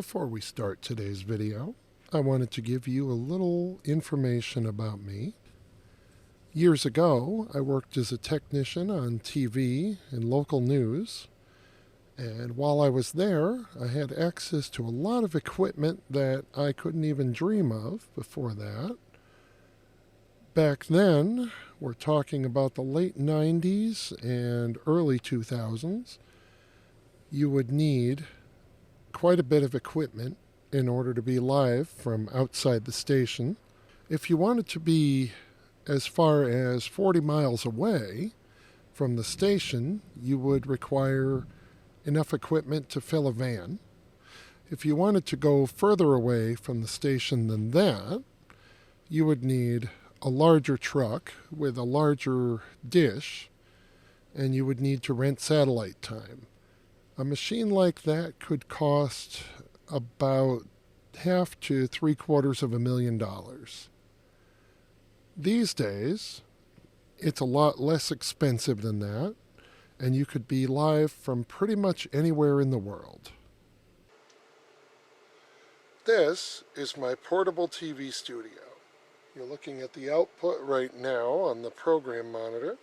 Before we start today's video, I wanted to give you a little information about me. Years ago, I worked as a technician on TV and local news, and while I was there, I had access to a lot of equipment that I couldn't even dream of before that. Back then, we're talking about the late 90s and early 2000s, you would need quite a bit of equipment in order to be live from outside the station. If you wanted to be as far as 40 miles away from the station, you would require enough equipment to fill a van. If you wanted to go further away from the station than that, you would need a larger truck with a larger dish, and you would need to rent satellite time. A machine like that could cost about $500,000 to $750,000. These days, it's a lot less expensive than that, and you could be live from pretty much anywhere in the world. This is my portable TV studio. You're looking at the output right now on the program monitor.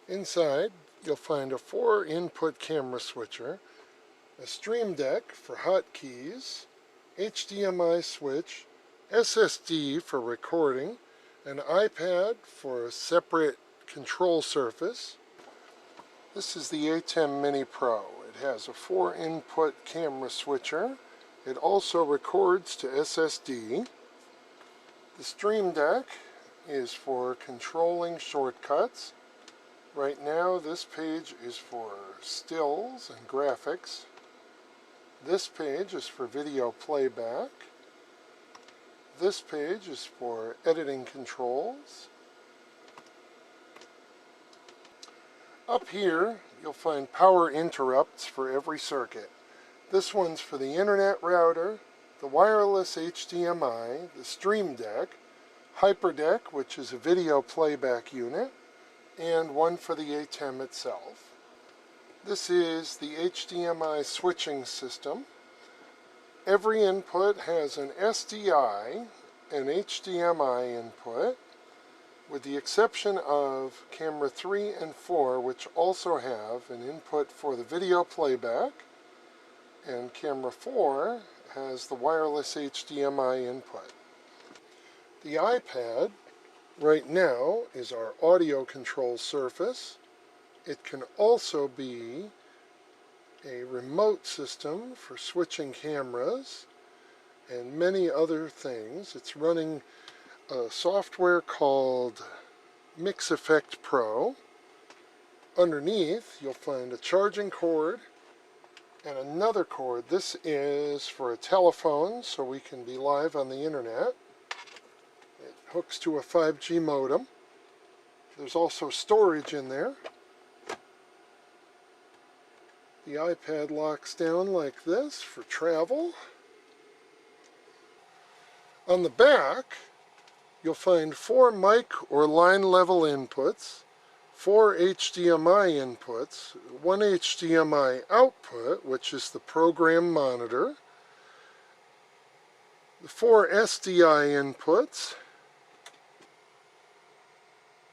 Inside, you'll find a 4-input camera switcher, a stream deck for hotkeys, HDMI switch, SSD for recording, an iPad for a separate control surface. This is the hdmi Pro. It has a 4-input camera switcher. It also records to SSD. The stream deck is for controlling shortcuts. Right now, this page is for stills and graphics. This page is for video playback. This page is for editing controls. Up here, you'll find power interrupts for every circuit. This one's for the internet router, the wireless HDMI, the stream deck, HyperDeck, which is a video playback unit, and one for the hdmi itself. This is the HDMI switching system. Every input has an SDI and HDMI input, with the exception of camera 3 and 4, which also have an input for the video playback, and camera 4 has the wireless HDMI input. The iPad right now is our audio control surface. It can also be a remote system for switching cameras and many other things. It's running a software called Mix Effect Pro. Underneath, you'll find a charging cord and another cord. This is for a telephone, so we can be live on the internet. It hooks to a 5G modem. There's also storage in there. The iPad locks down like this for travel. On the back, you'll find 4 mic or line level inputs, 4 HDMI inputs, 1 HDMI output, which is the program monitor, the 4 SDI inputs,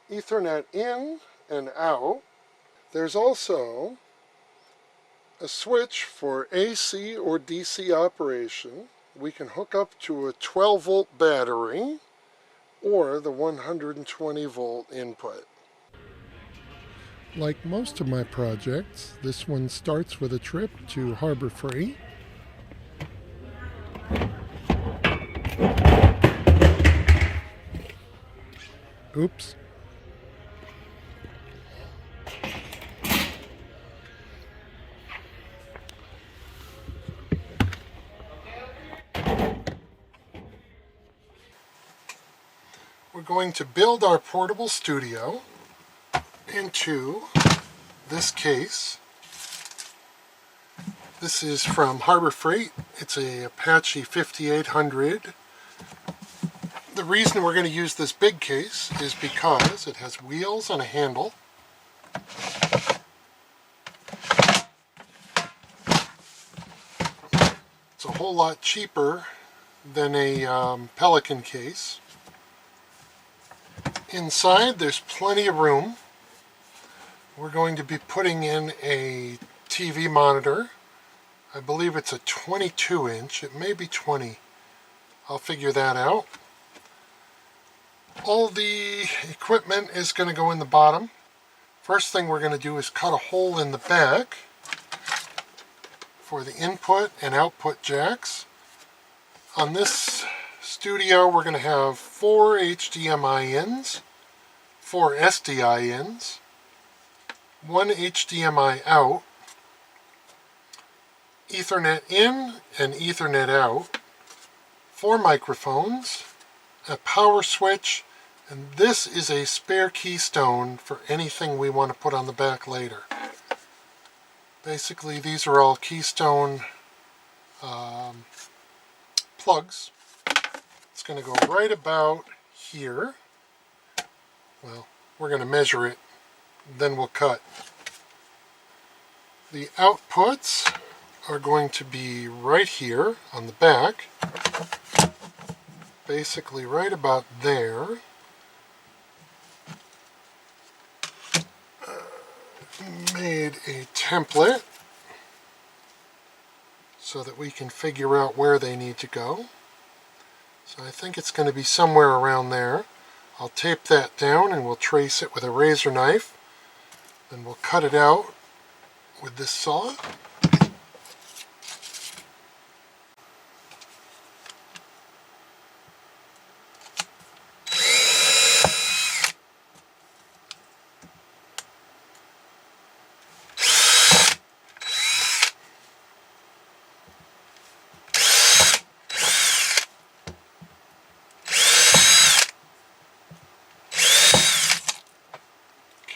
Ethernet in and out. There's also a switch for AC or DC operation. We can hook up to a 12-volt battery or the 120-volt input. Like most of my projects, this one starts with a trip to Harbor Freight. Oops. We're going to build our portable studio into this case. This is from Harbor Freight. It's a Apache 5800. The reason we're going to use this big case is because it has wheels and a handle. It's a whole lot cheaper than a Pelican case. Inside there's plenty of room. We're going to be putting in a TV monitor. I believe it's a 22 inch. It may be 20. I'll figure that out. All the equipment is going to go in the bottom. First thing we're going to do is cut a hole in the back for the input and output jacks. On this studio we're going to have 4 HDMI ins, 4 SDI ins, 1 HDMI out, Ethernet in and Ethernet out, 4 microphones, a power switch, and this is a spare keystone for anything we want to put on the back later. Basically, these are all keystone plugs. It's going to go right about here. Well, we're going to measure it, then we'll cut. The outputs are going to be right here on the back, basically right about there. Made a template so that we can figure out where they need to go. So I think it's going to be somewhere around there. I'll tape that down and we'll trace it with a razor knife. Then we'll cut it out with this saw.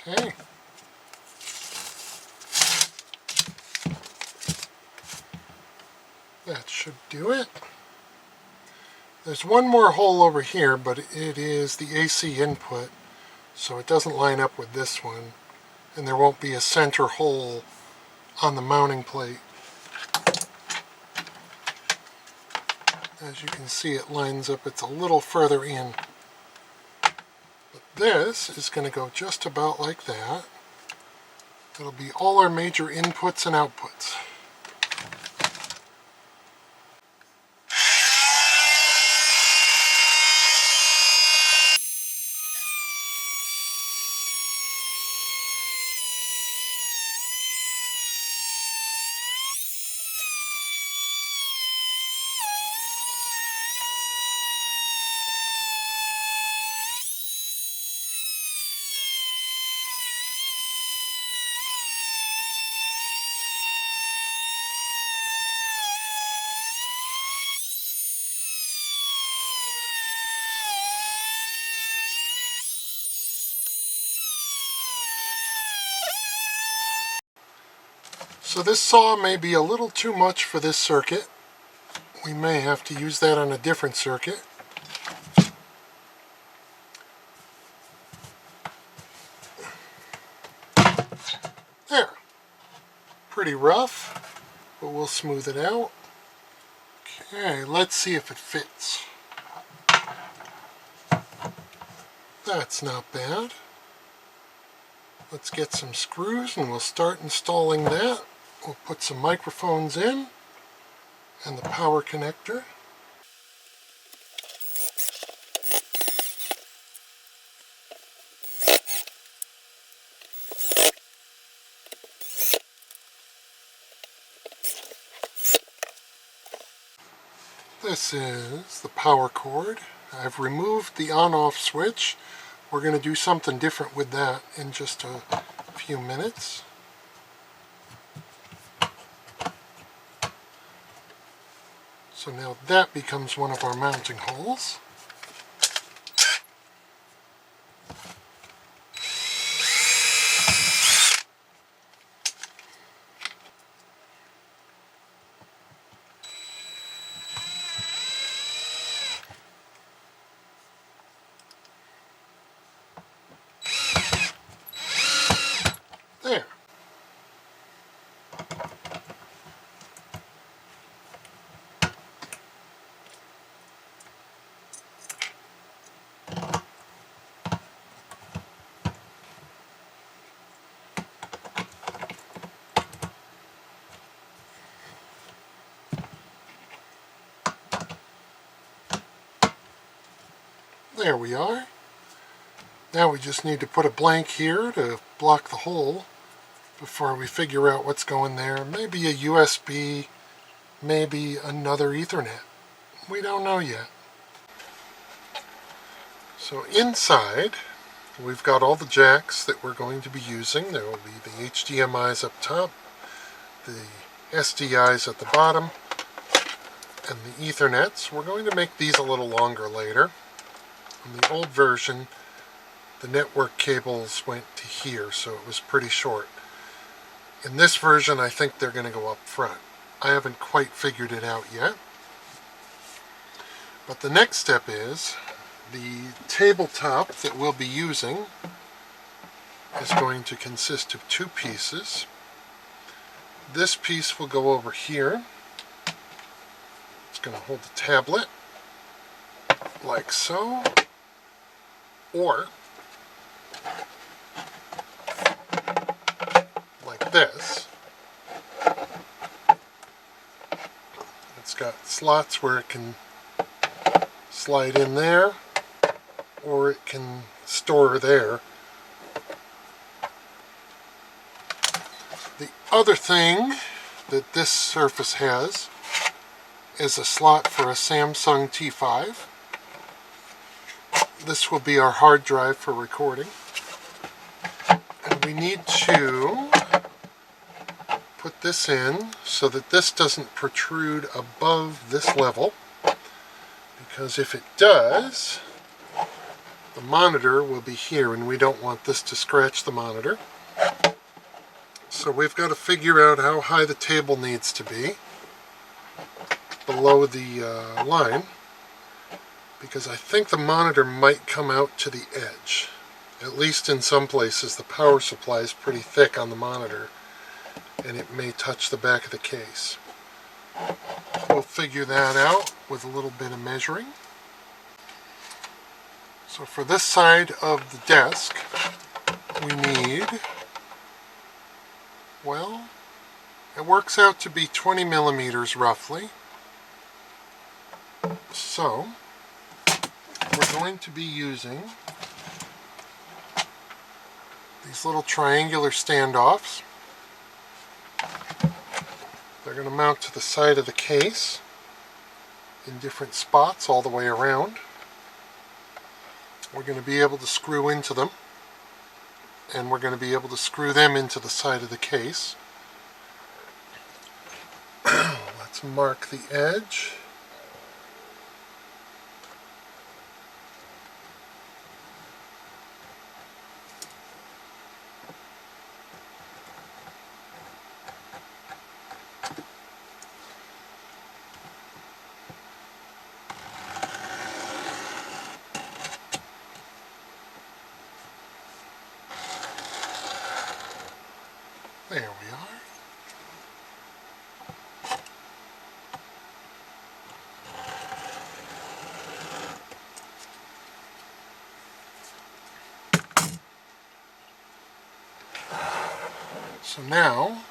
Okay. That should do it. There's one more hole over here, but it is the AC input, so it doesn't line up with this one, and there won't be a center hole on the mounting plate. As you can see, it lines up, it's a little further in. But this is going to go just about like that. It'll be all our major inputs and outputs. So this saw may be a little too much for this circuit. We may have to use that on a different circuit. There. Pretty rough, but we'll smooth it out. Okay, let's see if it fits. That's not bad. Let's get some screws and we'll start installing that. We'll put some microphones in and the power connector. This is the power cord. I've removed the on-off switch. We're going to do something different with that in just a few minutes. So now that becomes one of our mounting holes. There. There we are. Now we just need to put a blank here to block the hole before we figure out what's going there. Maybe a USB, maybe another Ethernet. We don't know yet. So inside, we've got all the jacks that we're going to be using. There will be the HDMIs up top, the SDIs at the bottom, and the Ethernets. We're going to make these a little longer later. In the old version, the network cables went to here, so it was pretty short. In this version, I think they're going to go up front. I haven't quite figured it out yet. But the next step is the tabletop that we'll be using is going to consist of two pieces. This piece will go over here. It's going to hold the tablet like so, or like this. It's got slots where it can slide in there, or it can store there. The other thing that this Surface has is a slot for a Samsung T5. This will be our hard drive for recording. And we need to put this in so that this doesn't protrude above this level, because if it does, the monitor will be here and we don't want this to scratch the monitor. So we've got to figure out how high the table needs to be below the line, because I think the monitor might come out to the edge. At least in some places the power supply is pretty thick on the monitor and it may touch the back of the case. We'll figure that out with a little bit of measuring. So for this side of the desk, we need, well, it works out to be 20 millimeters roughly. So we're going to be using these little triangular standoffs. They're going to mount to the side of the case in different spots all the way around. We're going to be able to screw into them, and we're going to be able to screw them into the side of the case. Let's mark the edge. There we are. So now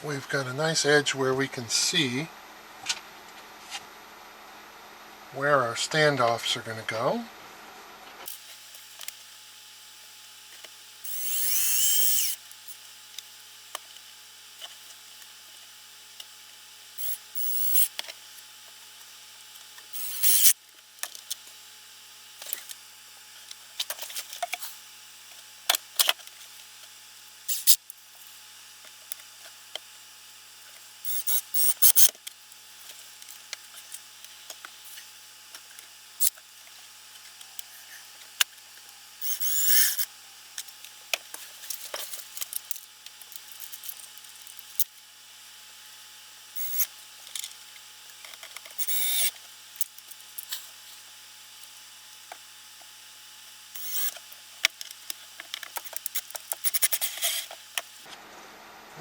we've got a nice edge where we can see where our standoffs are going to go.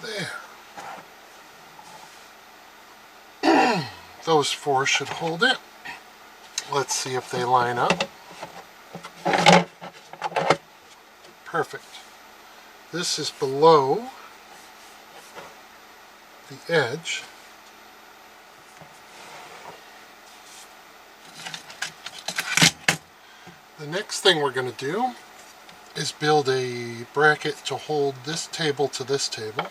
There. Those four should hold it. Let's see if they line up. Perfect. This is below the edge. The next thing we're going to do is build a bracket to hold this table to this table.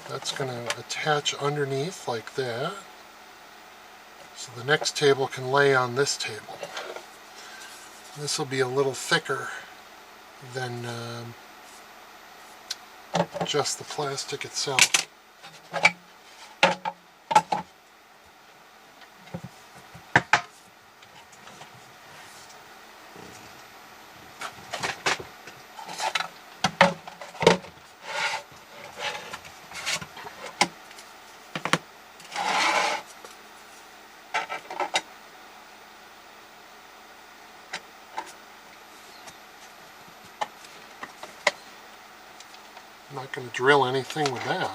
That's going to attach underneath like that. So the next table can lay on this table. This will be a little thicker than just the plastic itself. I'm not going to drill anything with that.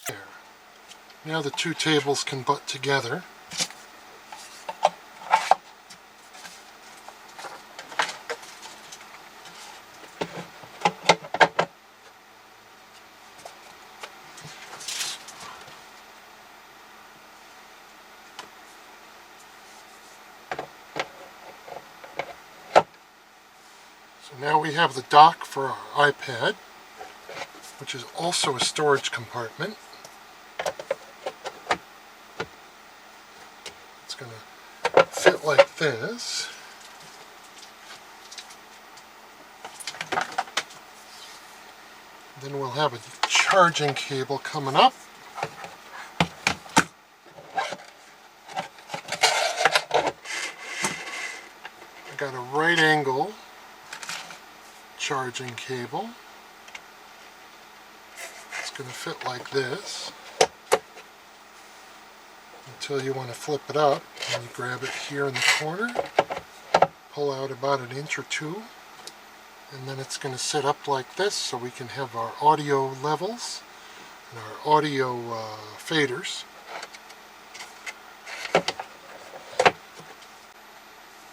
There. Now the two tables can butt together. So now we have the dock for our iPad, which is also a storage compartment. It's going to fit like this. Then we'll have a charging cable coming up. I got a right angle charging cable. It's going to fit like this until you want to flip it up, and you grab it here in the corner, pull out about an inch or two, and then it's going to sit up like this so we can have our audio levels and our audio faders.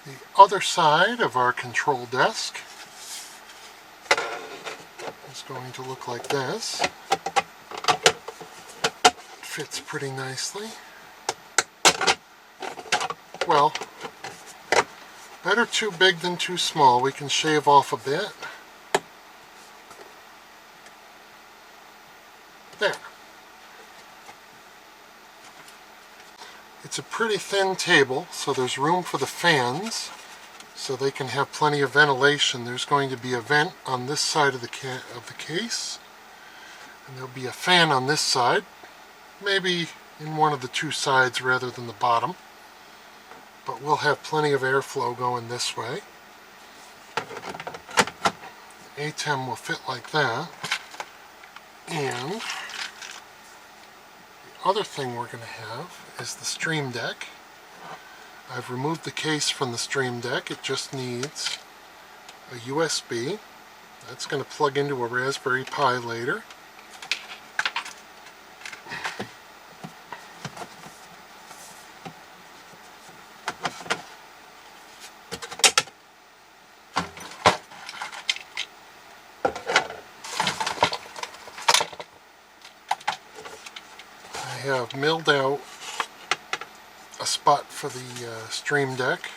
The other side of our control desk is going to look like this. It fits pretty nicely. Well, better too big than too small. We can shave off a bit. There. It's a pretty thin table, so there's room for the fans, so they can have plenty of ventilation. There's going to be a vent on this side of the case, and there'll be a fan on this side, maybe in one of the two sides rather than the bottom. But we'll have plenty of airflow going this way. The ATEM will fit like that. And the other thing we're going to have is the Stream Deck. I've removed the case from the Stream Deck. It just needs a USB. That's going to plug into a Raspberry Pi later. I have milled out a spot for the Stream Deck.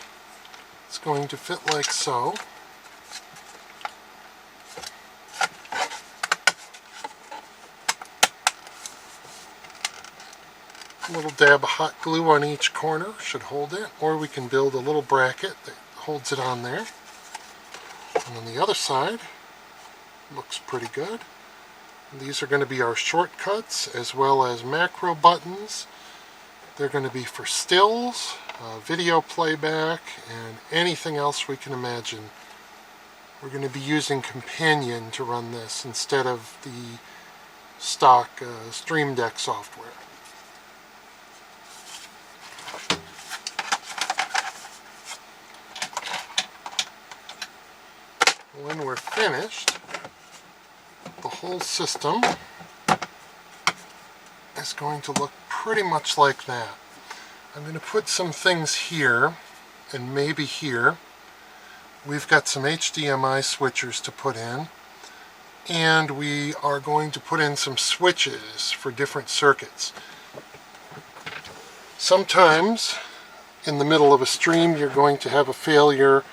It's going to fit like so. A little dab of hot glue on each corner should hold it, or we can build a little bracket that holds it on there. And on the other side, looks pretty good. These are going to be our shortcuts as well as macro buttons. They're going to be for stills, video playback, and anything else we can imagine We're going to be using Companion to run this instead of the stock Stream Deck software. When we're finished, the whole system is going to look pretty much like that. I'm going to put some things here and maybe here. We've got some HDMI switchers to put in, and we are going to put in some switches for different circuits. Sometimes in the middle of a stream you're going to have a failure,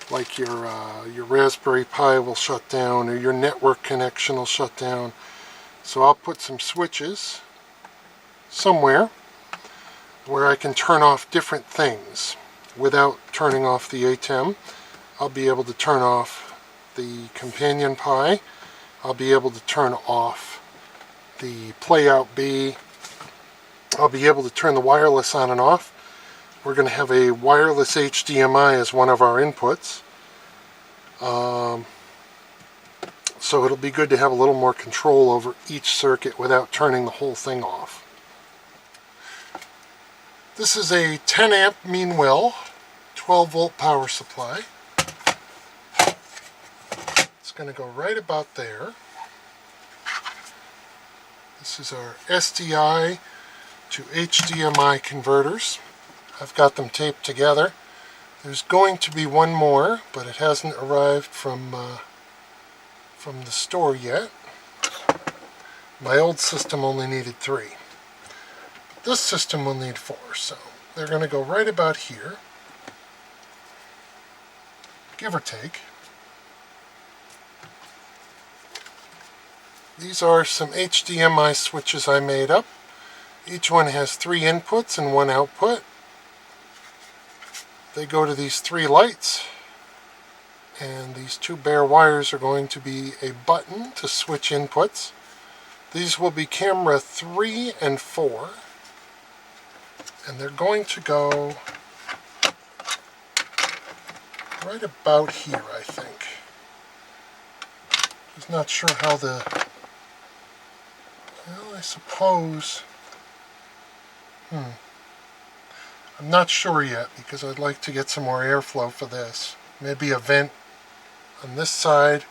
like your Raspberry Pi will shut down or your network connection will shut down. So I'll put some switches somewhere where I can turn off different things without turning off the ATEM. I'll be able to turn off the Companion Pi. I'll be able to turn off the Playout B. I'll be able to turn the wireless on and off. We're going to have a wireless HDMI as one of our inputs. So it'll be good to have a little more control over each circuit without turning the whole thing off. This is a 10 amp Meanwell 12 volt power supply. It's going to go right about there. This is our SDI to HDMI converters. I've got them taped together. There's going to be one more, but it hasn't arrived from the store yet. My old system only needed 3. This system will need 4, so they're going to go right about here, give or take. These are some HDMI switches I made up. Each one has 3 inputs and 1 output. They go to these 3 lights, and these 2 bare wires are going to be a button to switch inputs. These will be camera 3 and 4, and they're going to go right about here, I think. Just not sure how well, I suppose, I'm not sure yet, because I'd like to get some more airflow for this. Maybe a vent on this side,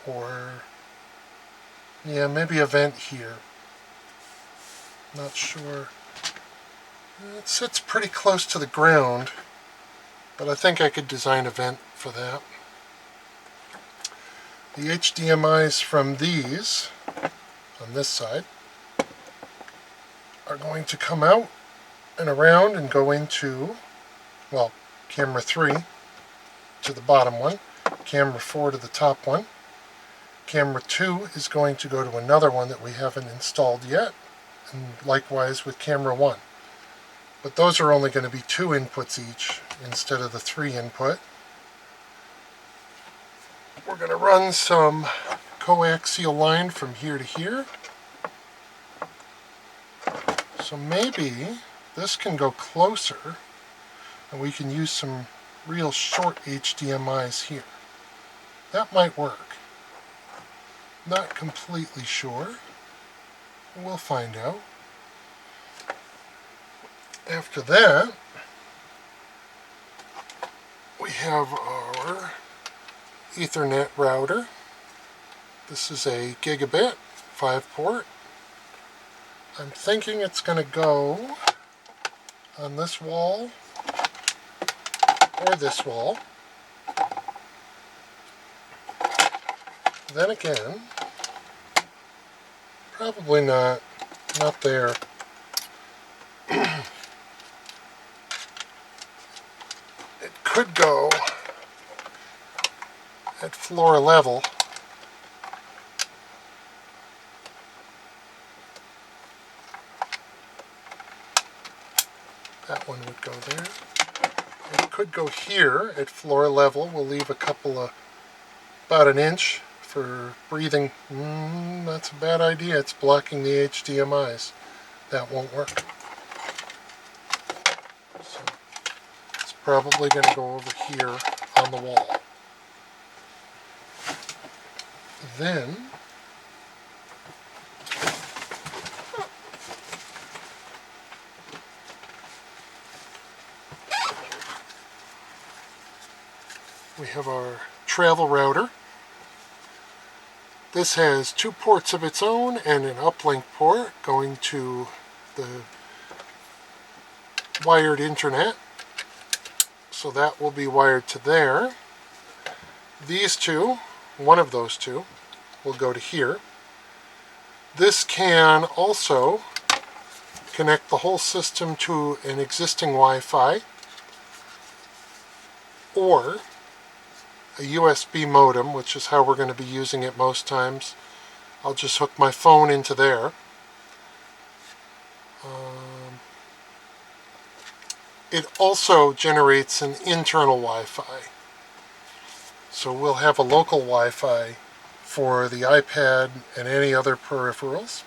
or yeah, maybe a vent here. Not sure. It sits pretty close to the ground, but I think I could design a vent for that. The HDMIs from these, on this side, are going to come out and around and go into, well, camera 3 to the bottom one, camera 4 to the top one. Camera 2 is going to go to another one that we haven't installed yet, and likewise with camera 1. But those are only going to be 2 inputs each instead of the 3 input. We're going to run some coaxial line from here to here. So maybe this can go closer, and we can use some real short HDMIs here. That might work. Not completely sure. We'll find out. After that, we have our Ethernet router. This is a gigabit 5-port. I'm thinking it's going to go on this wall or this wall. Then again, probably not there. It could go at floor level. That one would go there. It could go here at floor level. We'll leave a couple of, about an inch for breathing. That's a bad idea. It's blocking the HDMIs. That won't work. So it's probably going to go over here on the wall. Then we have our travel router. This has 2 ports of its own and an uplink port going to the wired internet. So that will be wired to there. These two, one of those two, will go to here. This can also connect the whole system to an existing Wi-Fi or a USB modem, which is how we're going to be using it most times. I'll just hook my phone into there. It also generates an internal Wi-Fi. So we'll have a local Wi-Fi for the iPad and any other peripherals.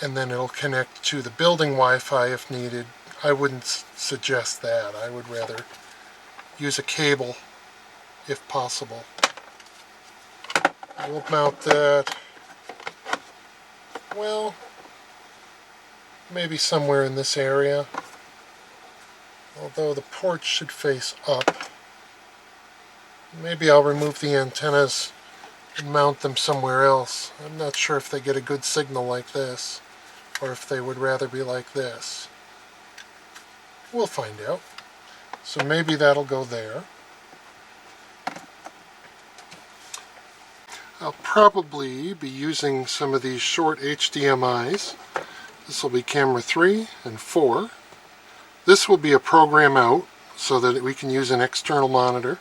And then it'll connect to the building Wi-Fi if needed. I wouldn't suggest that. I would rather use a cable if possible. We'll mount that, well, maybe somewhere in this area. Although the port should face up. Maybe I'll remove the antennas and mount them somewhere else. I'm not sure if they get a good signal like this, or if they would rather be like this. We'll find out. So maybe that'll go there. I'll probably be using some of these short HDMIs. This will be camera 3 and 4. This will be a program out so that we can use an external monitor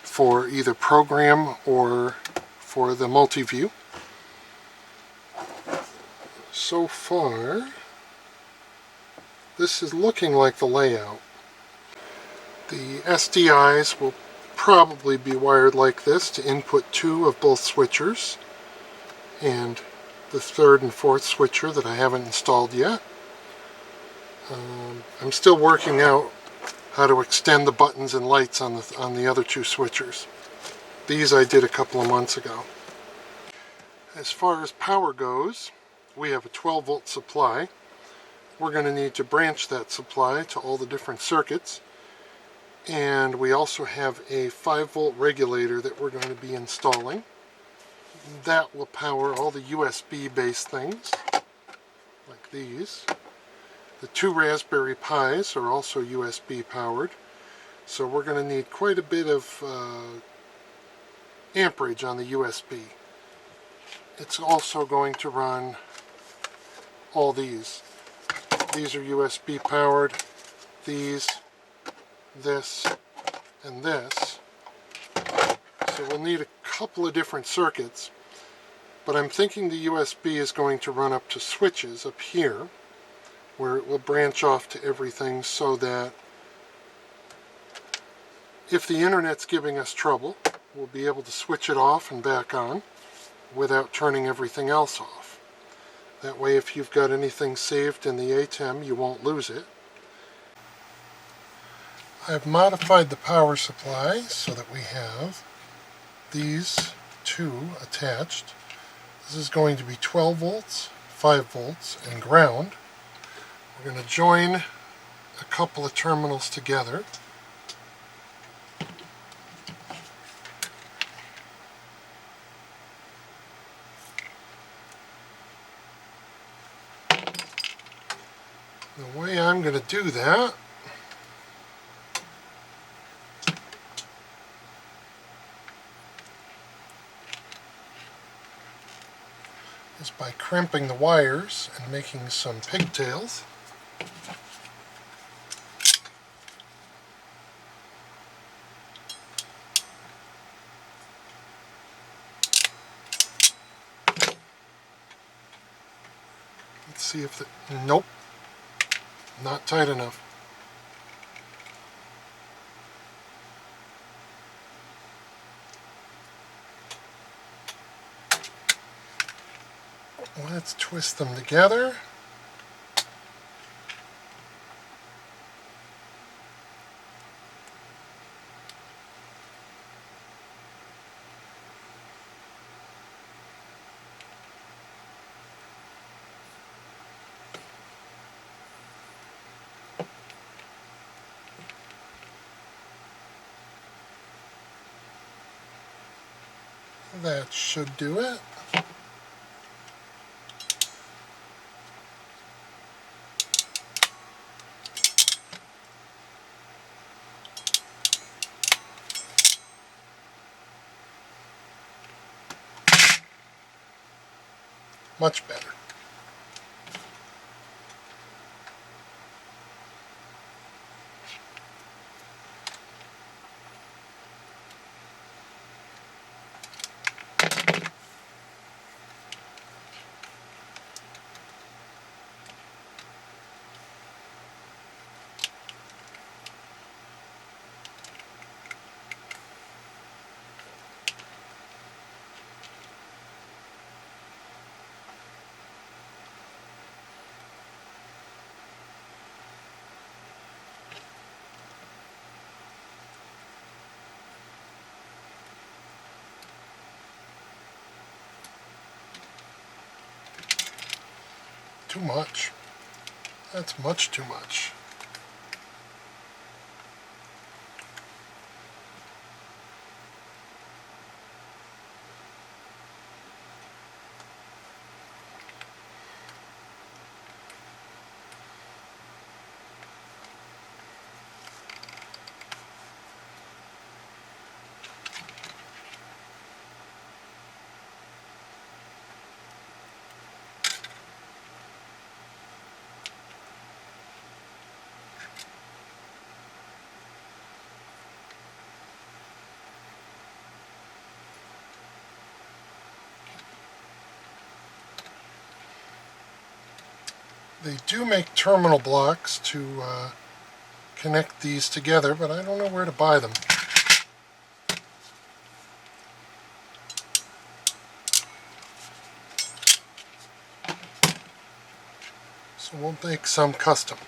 for either program or for the multi-view. So far, this is looking like the layout. The SDIs will probably be wired like this to input 2 of both switchers and the 3rd and 4th switcher that I haven't installed yet. I'm still working out how to extend the buttons and lights on the other 2 switchers. These I did a couple of months ago. As far as power goes, we have a 12-volt supply. We're going to need to branch that supply to all the different circuits. And we also have a 5-volt regulator that we're going to be installing. That will power all the USB-based things, like these. The 2 Raspberry Pis are also USB powered, so we're going to need quite a bit of amperage on the USB. It's also going to run all these. These are USB powered, these, this, and this. So we'll need a couple of different circuits, but I'm thinking the USB is going to run up to switches up here, where it will branch off to everything so that if the internet's giving us trouble, we'll be able to switch it off and back on without turning everything else off. That way, if you've got anything saved in the ATEM, you won't lose it. I've modified the power supply so that we have these 2 attached. This is going to be 12 volts, 5 volts, and ground. We're going to join a couple of terminals together. The way I'm going to do that is by crimping the wires and making some pigtails. Let's see if the... Nope. Not tight enough. Let's twist them together. That should do it. Much better. Too much. That's much too much. They do make terminal blocks to connect these together, but I don't know where to buy them. So we'll make some custom.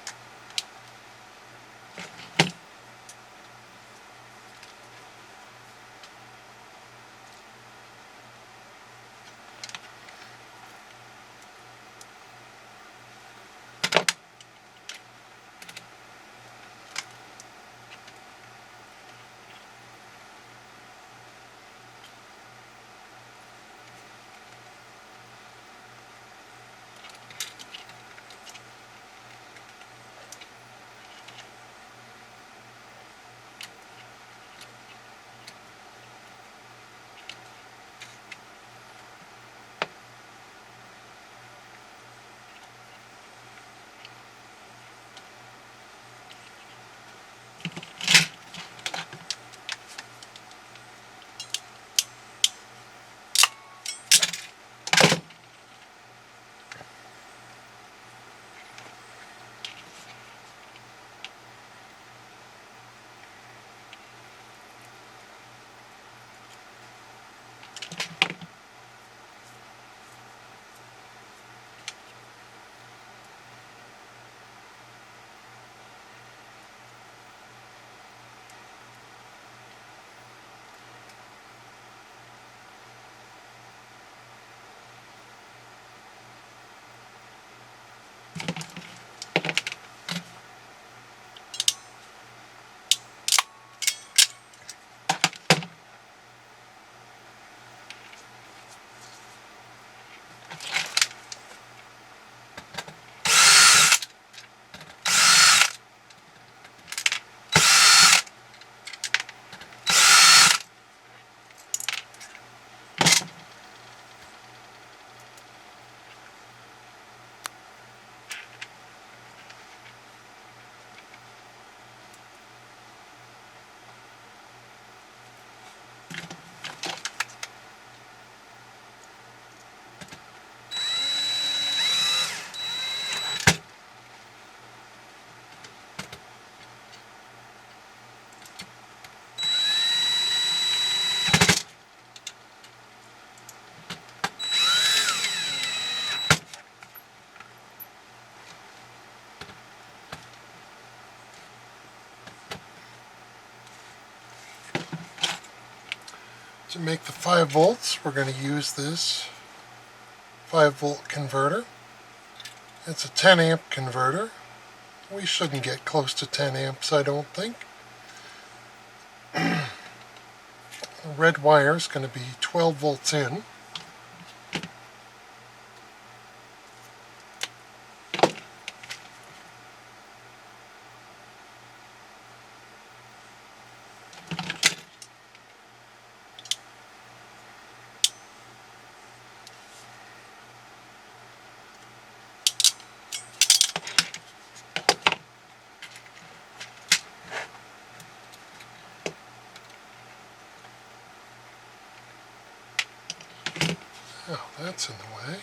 To make the 5 volts, we're going to use this 5-volt converter. It's a 10 amp converter. We shouldn't get close to 10 amps, I don't think. The red wire is going to be 12 volts in. Oh, that's in the way.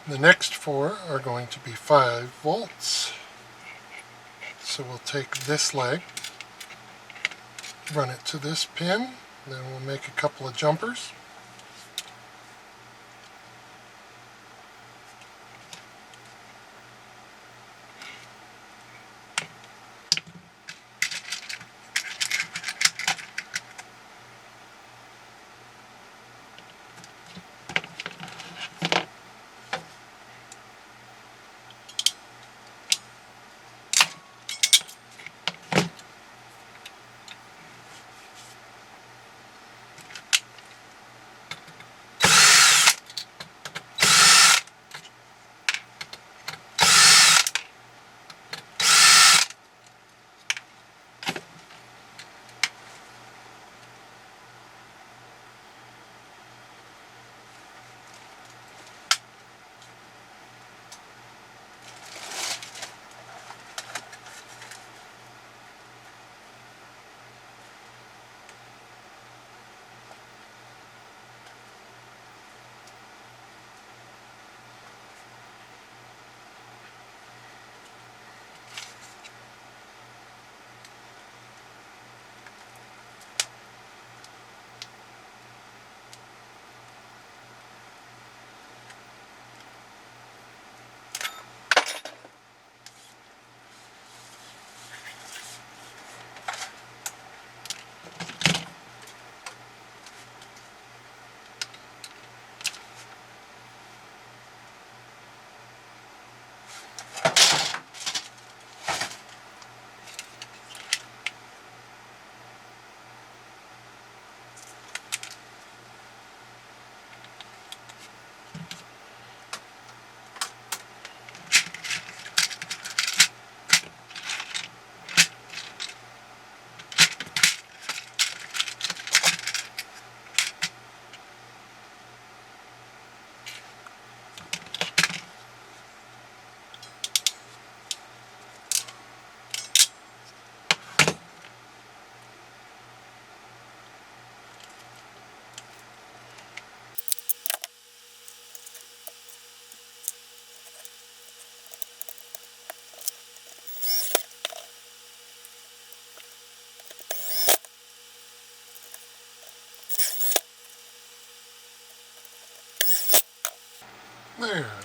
The next four are going to be 5 volts. So we'll take this leg, run it to this pin, then we'll make a couple of jumpers.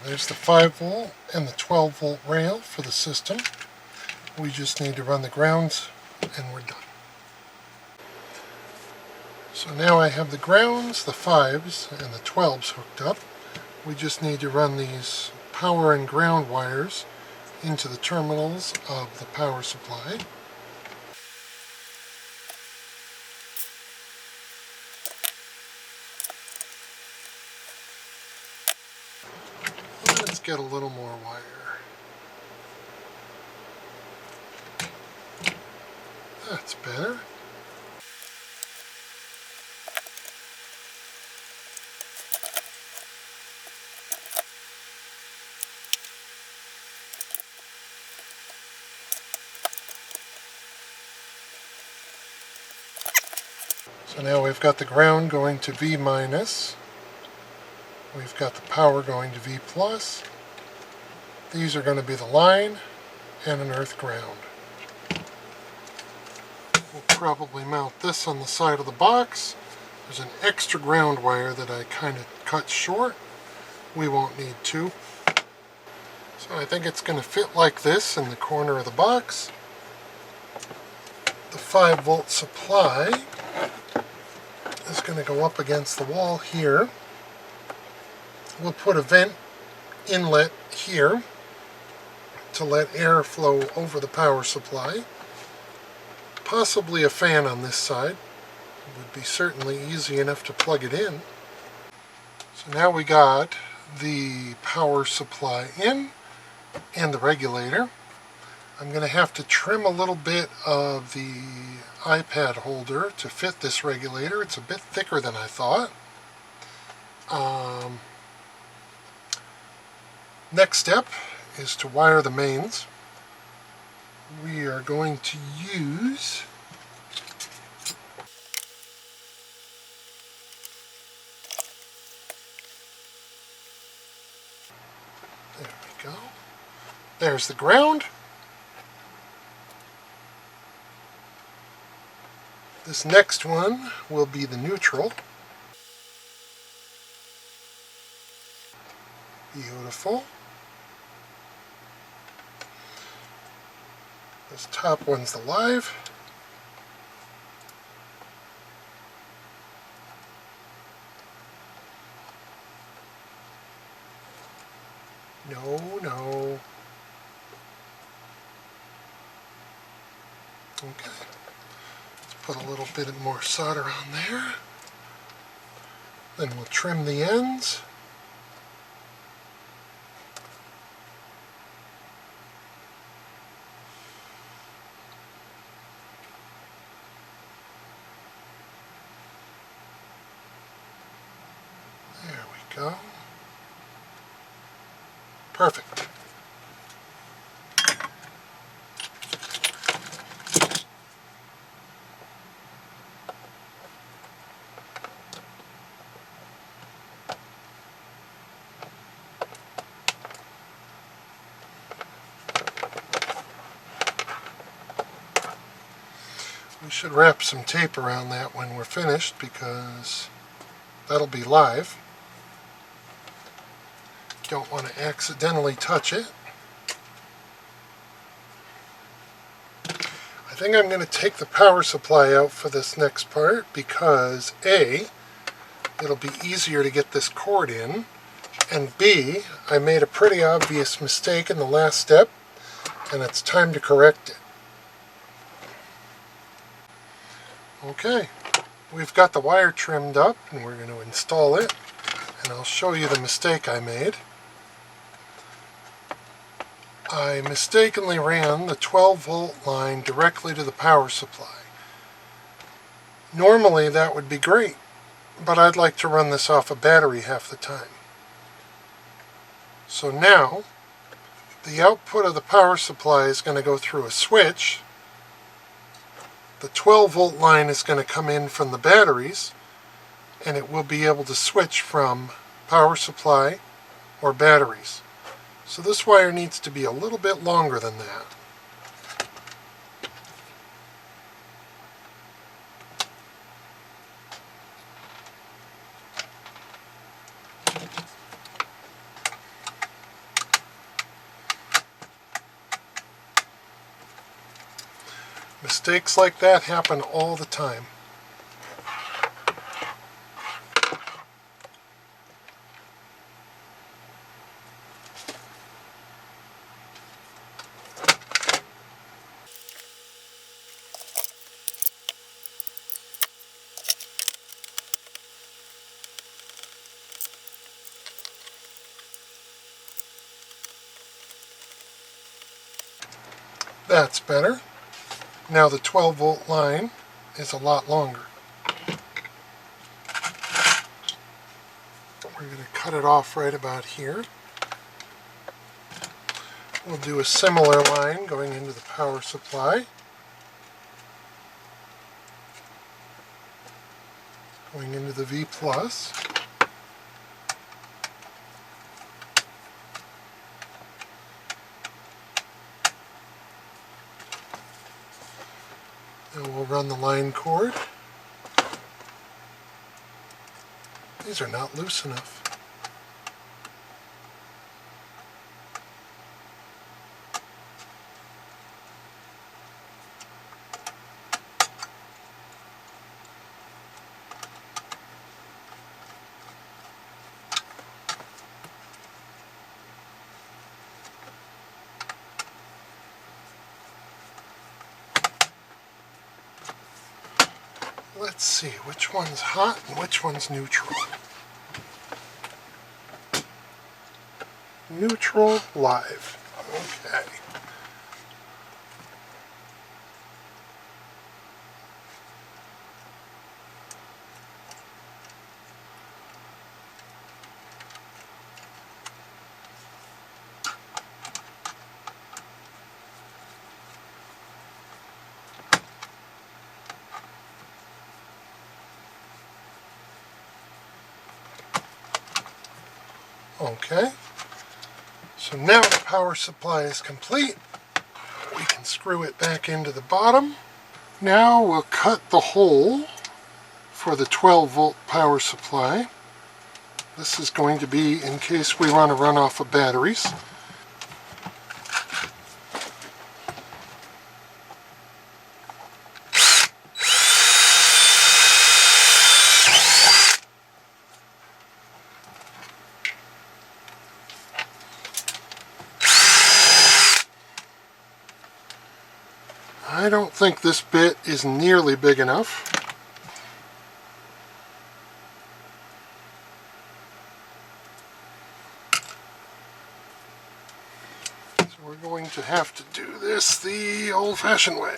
There's the 5 volt and the 12 volt rail for the system. We just need to run the grounds and we're done. So now I have the grounds, the 5s, and the 12s hooked up. We just need to run these power and ground wires into the terminals of the power supply. Let's get a little more wire. That's better. So now we've got the ground going to V minus. We've got the power going to V plus. These are going to be the line and an earth ground. We'll probably mount this on the side of the box. There's an extra ground wire that I kind of cut short. We won't need to. So I think it's going to fit like this in the corner of the box. The 5-volt supply is going to go up against the wall here. We'll put a vent inlet here to let air flow over the power supply. Possibly a fan on this side. It would be certainly easy enough to plug it in. So now we got the power supply in and the regulator. I'm going to have to trim a little bit of the iPad holder to fit this regulator. It's a bit thicker than I thought. Next step is to wire the mains. We are going to use there we go. There's the ground. This next one will be the neutral. Beautiful. This top one's the live. No. Okay. Let's put a little bit more solder on there. Then we'll trim the ends. There we go. Perfect. We should wrap some tape around that when we're finished because that'll be live. Don't want to accidentally touch it. I think I'm going to take the power supply out for this next part because A, it'll be easier to get this cord in, and B, I made a pretty obvious mistake in the last step and it's time to correct it. Okay, we've got the wire trimmed up and we're going to install it, and I'll show you the mistake I made. I mistakenly ran the 12-volt line directly to the power supply. Normally that would be great, but I'd like to run this off a battery half the time. So now, the output of the power supply is going to go through a switch. The 12-volt line is going to come in from the batteries, and it will be able to switch from power supply or batteries. So this wire needs to be a little bit longer than that. Mistakes like that happen all the time. That's better. Now the 12-volt line is a lot longer. We're going to cut it off right about here. We'll do a similar line going into the power supply. Going into the V+. Then we'll run the line cord. These are not loose enough. let's see which one's hot and which one's neutral. Neutral, live. Okay. Okay, so now the power supply is complete. We can screw it back into the bottom. Now we'll cut the hole for the 12-volt power supply. This is going to be in case we want to run off of batteries. I don't think this bit is nearly big enough. So we're going to have to do this the old-fashioned way.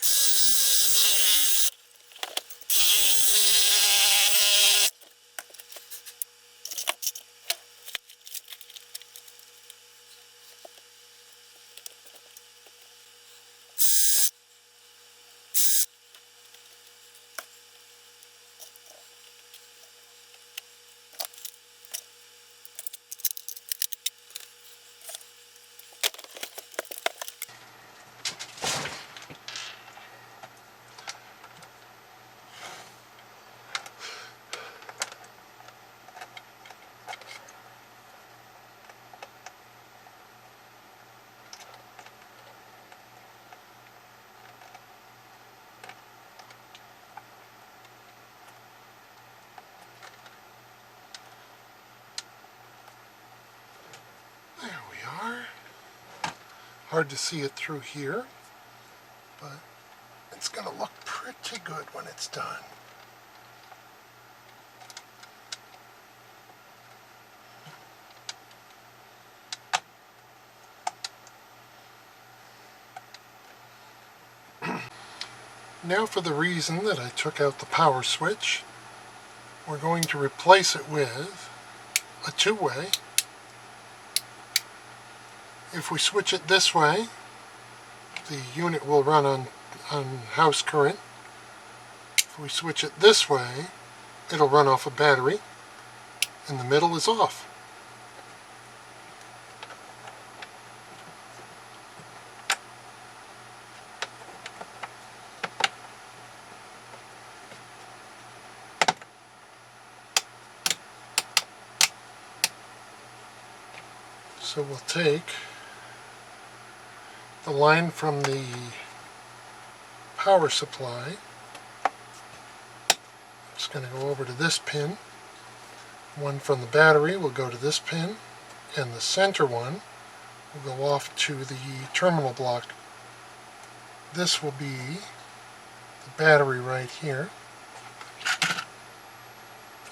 There we are. Hard to see it through here, but it's going to look pretty good when it's done. Now for the reason that I took out the power switch, we're going to replace it with a two-way. If we switch it this way, the unit will run on house current. If we switch it this way, it'll run off a battery, and the middle is off. So we'll take the line from the power supply. It's going to go over to this pin. One from the battery will go to this pin, and the center one will go off to the terminal block. This will be the battery right here.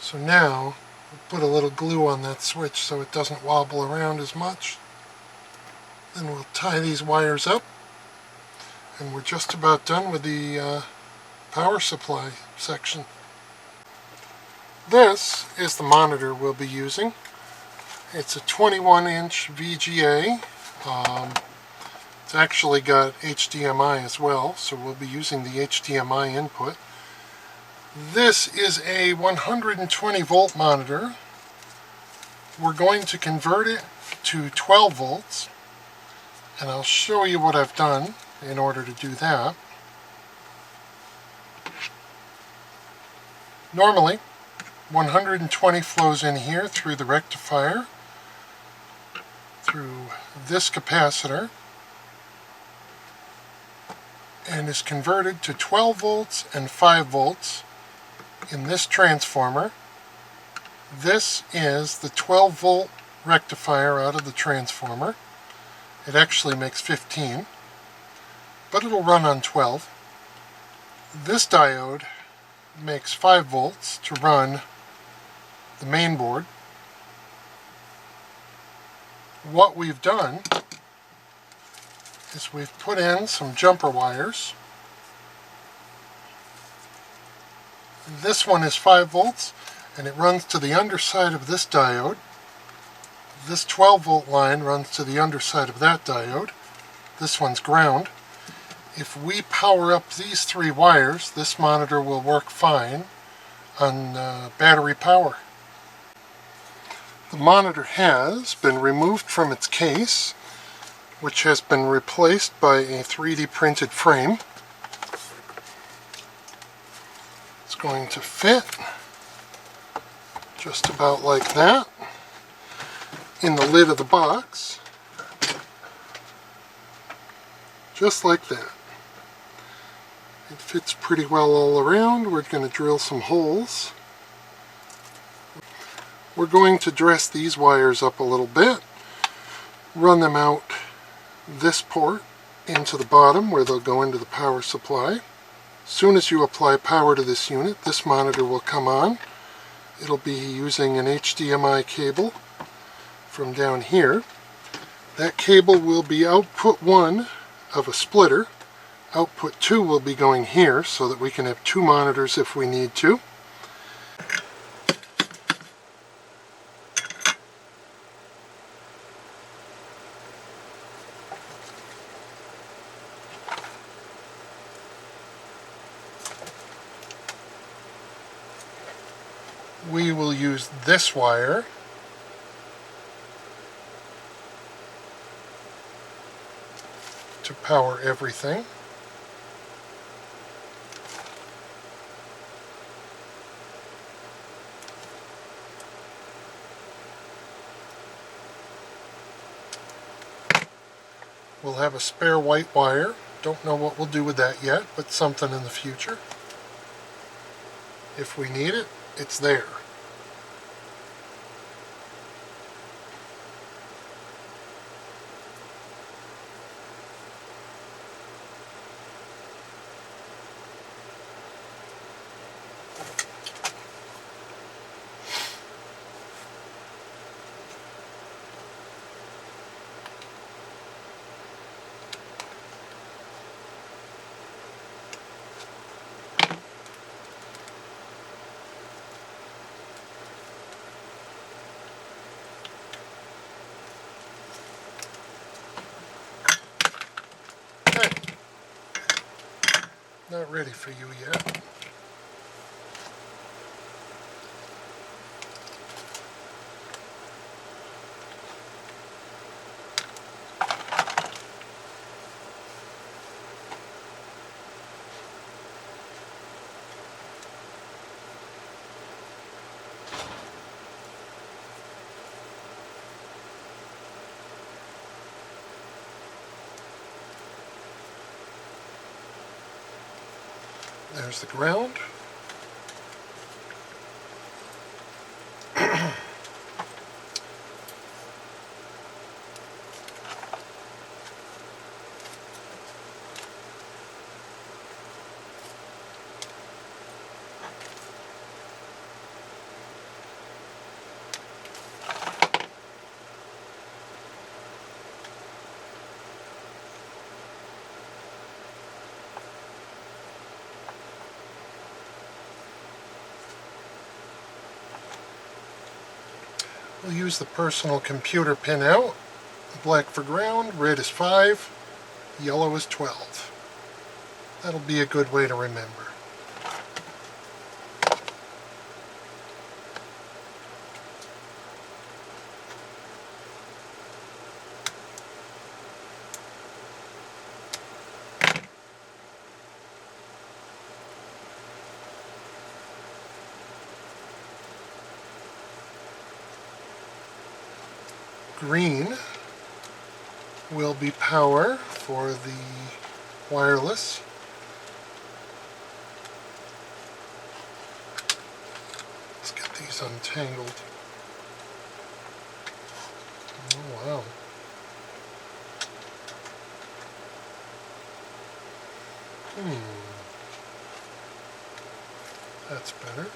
So now we'll put a little glue on that switch so it doesn't wobble around as much. Then we'll tie these wires up, and we're just about done with the power supply section. This is the monitor we'll be using. It's a 21-inch VGA. It's actually got HDMI as well, so we'll be using the HDMI input. This is a 120 volt monitor. We're going to convert it to 12 volts. And I'll show you what I've done in order to do that. Normally, 120 flows in here through the rectifier, through this capacitor, and is converted to 12 volts and 5 volts in this transformer. This is the 12 volt rectifier out of the transformer. It actually makes 15, but it'll run on 12. This diode makes 5 volts to run the main board. What we've done is we've put in some jumper wires. This one is 5 volts and it runs to the underside of this diode. This 12 volt line runs to the underside of that diode. This one's ground. If we power up these 3 wires, this monitor will work fine on battery power. The monitor has been removed from its case, which has been replaced by a 3D printed frame. It's going to fit just about like that in the lid of the box, just like that. It fits pretty well all around. We're going to drill some holes. We're going to dress these wires up a little bit, run them out this port into the bottom where they'll go into the power supply. As soon as you apply power to this unit, this monitor will come on. It'll be using an HDMI cable from down here. That cable will be output 1 of a splitter. Output 2 will be going here so that we can have 2 monitors if we need to. We will use this wire to power everything. We'll have a spare white wire. Don't know what we'll do with that yet, but something in the future. If we need it, it's there. Not ready for you yet. There's the ground. We'll use the personal computer pin out. Black for ground, red is 5, yellow is 12. That'll be a good way to remember. Green will be power for the wireless. Let's get these untangled. Oh wow. That's better.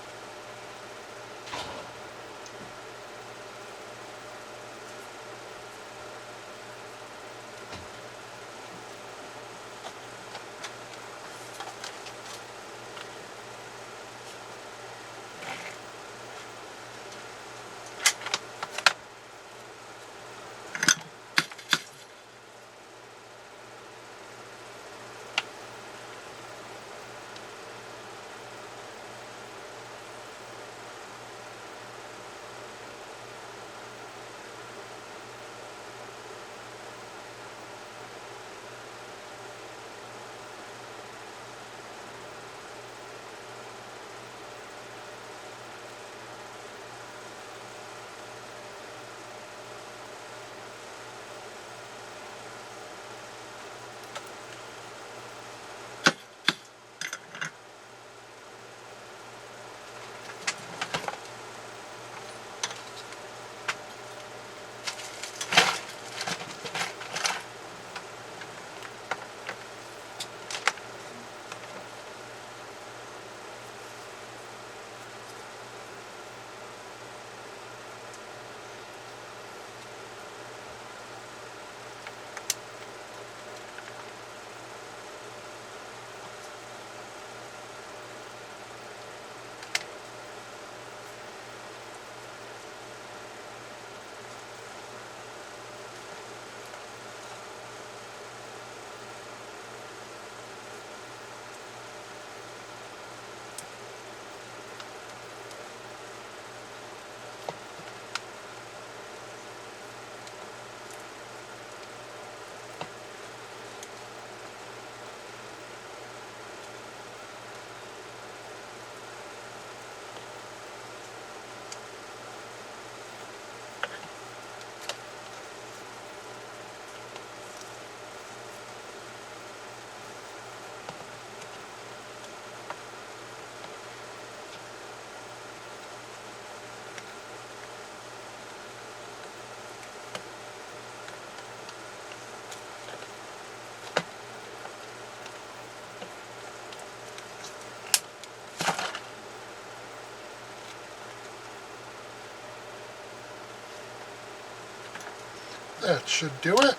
That should do it.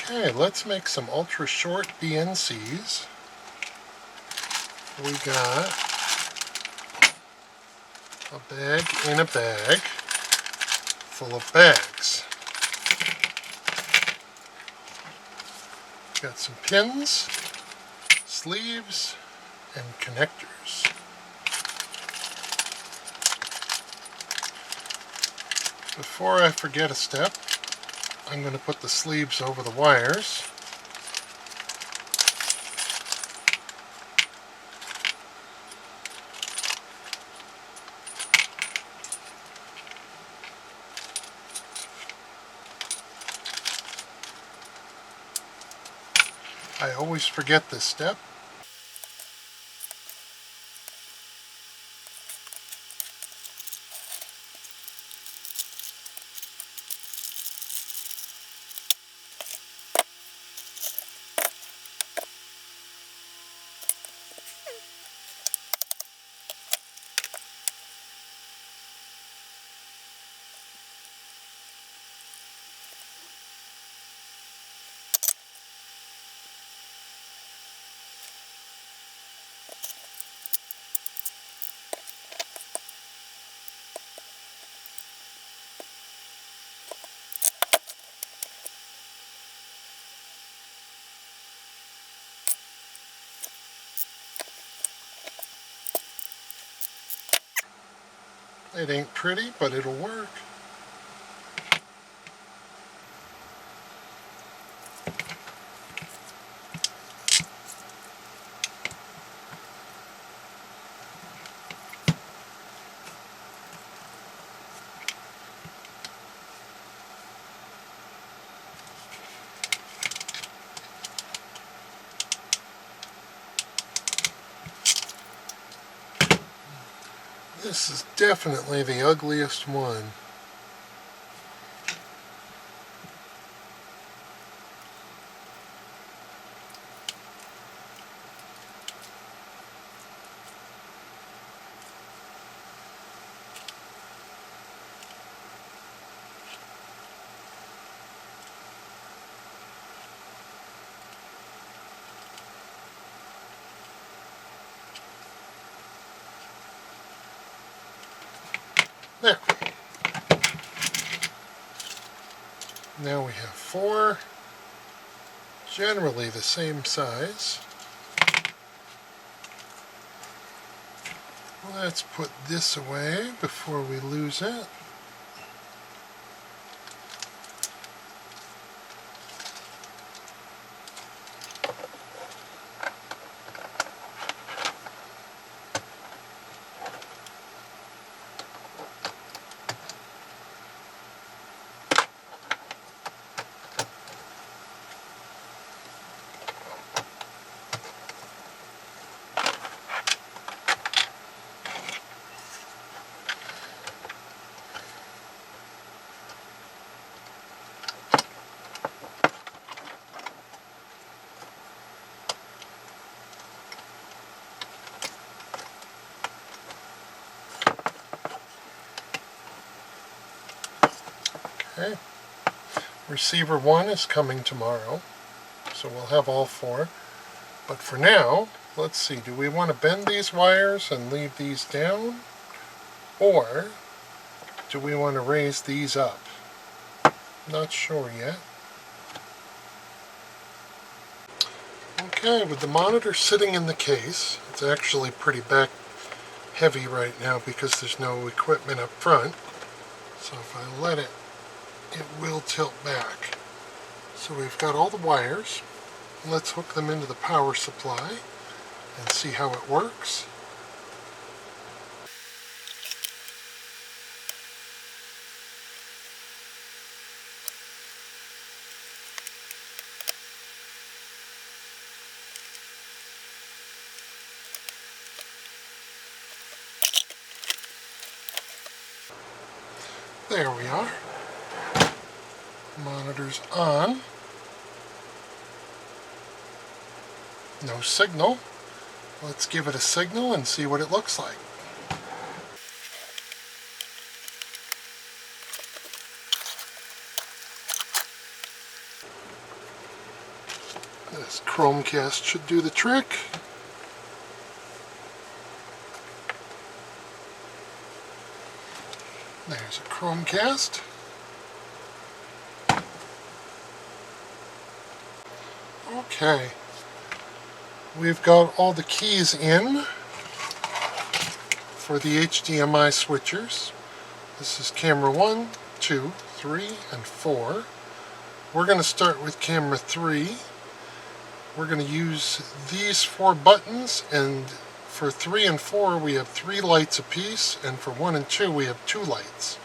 Okay, let's make some ultra short BNCs. We got a bag in a bag full of bags. Got some pins, sleeves, and connectors. Before I forget a step, I'm going to put the sleeves over the wires. I always forget this step. It ain't pretty, but it'll work. This is definitely the ugliest one. There. Now we have 4, generally the same size. Let's put this away before we lose it. Okay. Receiver 1 is coming tomorrow, so we'll have all 4. But for now, let's see, do we want to bend these wires and leave these down? Or do we want to raise these up? Not sure yet. Okay, with the monitor sitting in the case, it's actually pretty back heavy right now because there's no equipment up front. So if I let it, it will tilt back. So we've got all the wires. Let's hook them into the power supply and see how it works. There we are. Monitor's on. No signal. Let's give it a signal and see what it looks like. This Chromecast should do the trick. There's a Chromecast. Okay. We've got all the keys in for the HDMI switchers. This is camera 1, 2, 3, and 4. We're going to start with camera 3. We're going to use these 4 buttons, and for 3 and 4 we have 3 lights apiece, and for 1 and 2 we have 2 lights.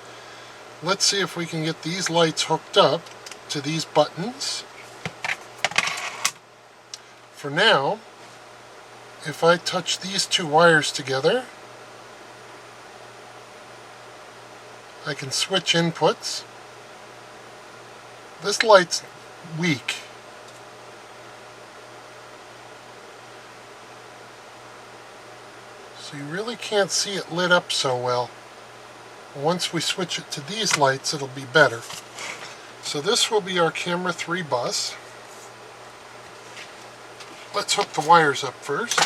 Let's see if we can get these lights hooked up to these buttons. For now, if I touch these 2 wires together, I can switch inputs. This light's weak. So you really can't see it lit up so well. Once we switch it to these lights, it'll be better. So this will be our camera 3 bus. Let's hook the wires up first.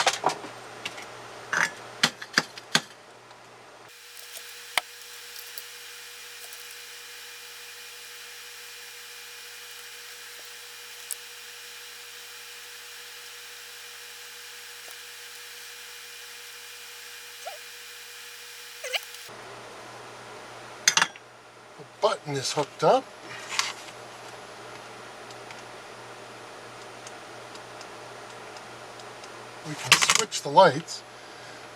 The button is hooked up. We can switch the lights.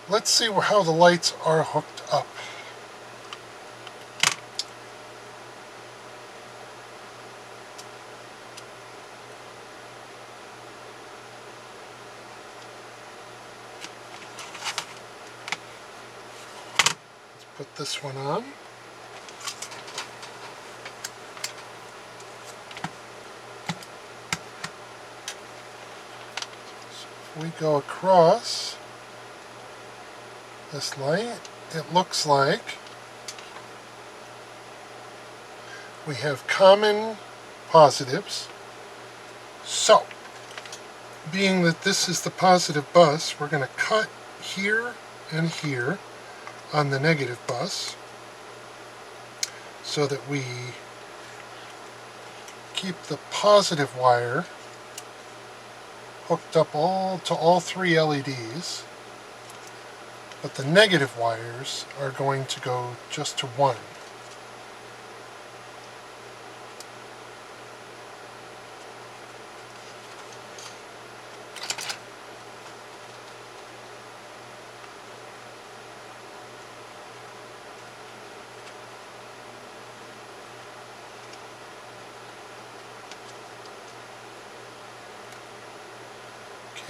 Let's see how the lights are hooked up. Let's put this one on. We go across this light, it looks like we have common positives. So, being that this is the positive bus, we're going to cut here and here on the negative bus so that we keep the positive wire hooked up to all 3 LEDs, but the negative wires are going to go just to 1.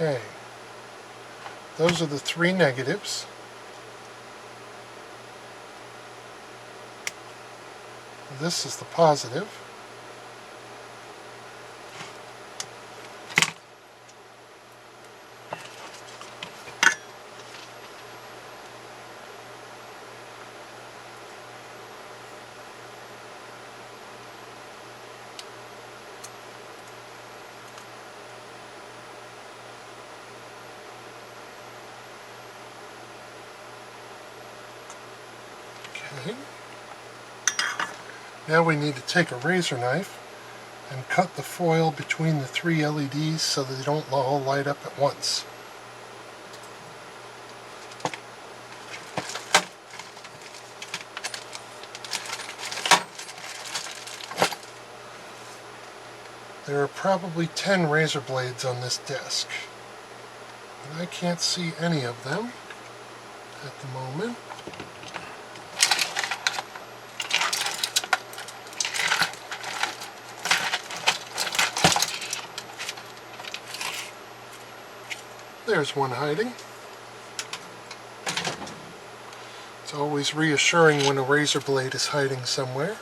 Okay, those are the 3 negatives. This is the positive. Okay. Now we need to take a razor knife and cut the foil between the 3 LEDs so that they don't all light up at once. There are probably 10 razor blades on this desk, and I can't see any of them at the moment. There's one hiding. It's always reassuring when a razor blade is hiding somewhere.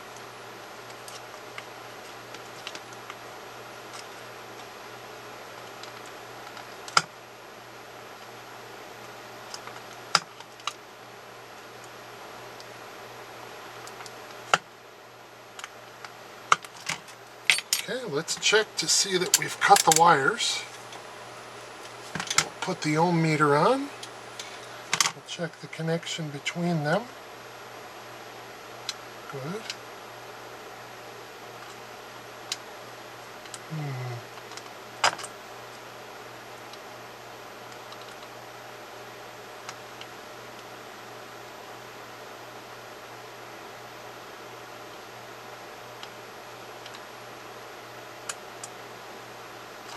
Okay, let's check to see that we've cut the wires. Put the ohm meter on. We'll check the connection between them. Good.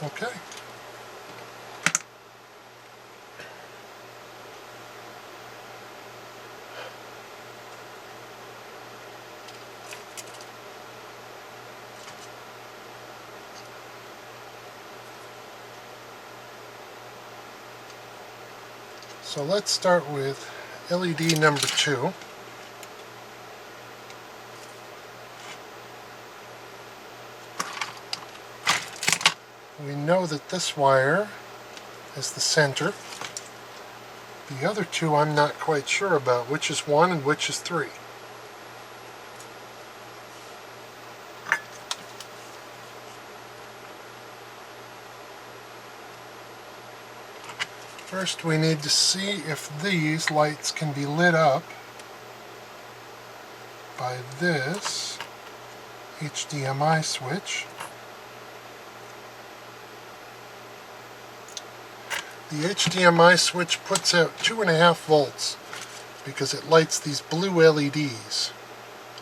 Okay. So let's start with LED number 2. We know that this wire is the center. The other two I'm not quite sure about, which is 1 and which is 3. First we need to see if these lights can be lit up by this HDMI switch. The HDMI switch puts out 2.5 volts because it lights these blue LEDs.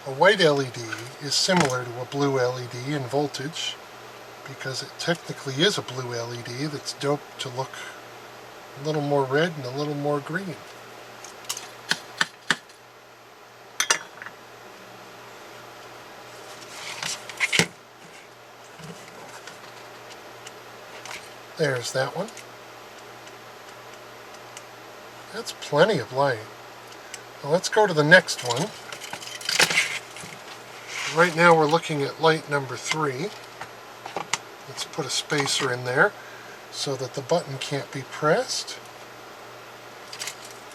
A white LED is similar to a blue LED in voltage because it technically is a blue LED that's doped to look a little more red and a little more green. There's that one. That's plenty of light. Now let's go to the next one. Right now we're looking at light number 3. Let's put a spacer in there so that the button can't be pressed.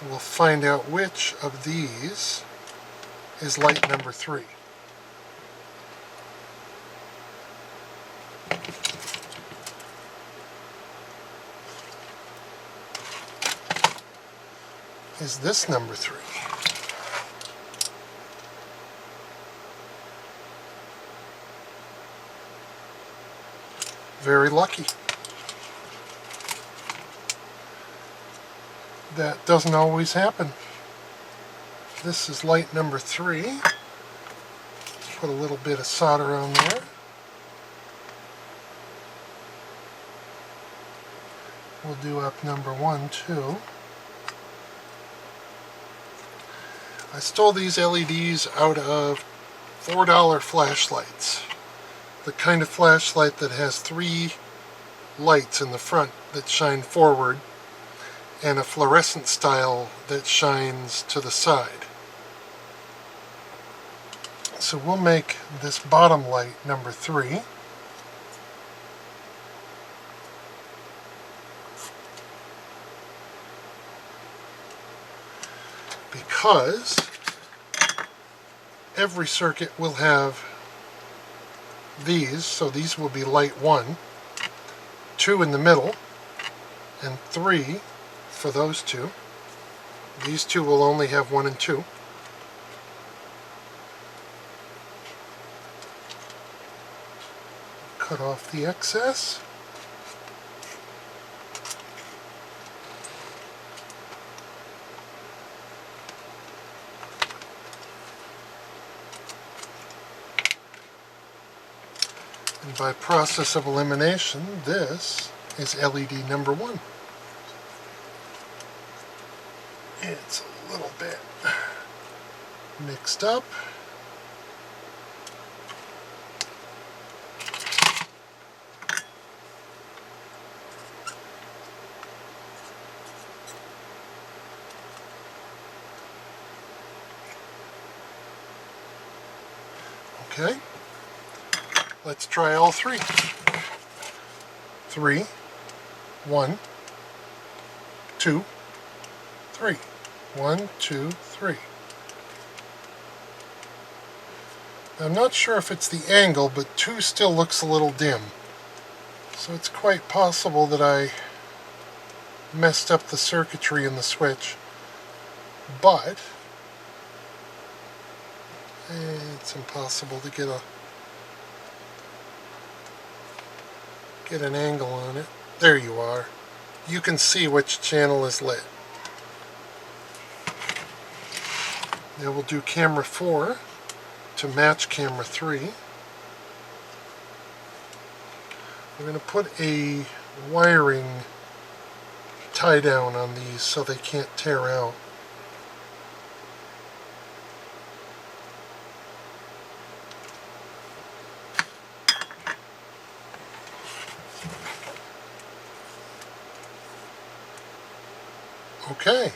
We'll find out which of these is light number 3. Is this number 3? Very lucky. That doesn't always happen. This is light number 3. Let's put a little bit of solder on there. We'll do up number 1 too. I stole these LEDs out of $4 flashlights. The kind of flashlight that has 3 lights in the front that shine forward and a fluorescent style that shines to the side. So we'll make this bottom light number 3. Because every circuit will have these, so these will be light 1, 2 in the middle, and 3 for those two. These two will only have 1 and 2. Cut off the excess. And by process of elimination, this is LED number 1. It's a little bit mixed up. Okay. Let's try all 3. 3, 1, 2, 3. 1, 2, 3. I'm not sure if it's the angle, but 2 still looks a little dim. So it's quite possible that I messed up the circuitry in the switch. But it's impossible to get an angle on it. There you are. You can see which channel is lit. Now we'll do camera 4 to match camera 3. We're going to put a wiring tie down on these so they can't tear out. Okay.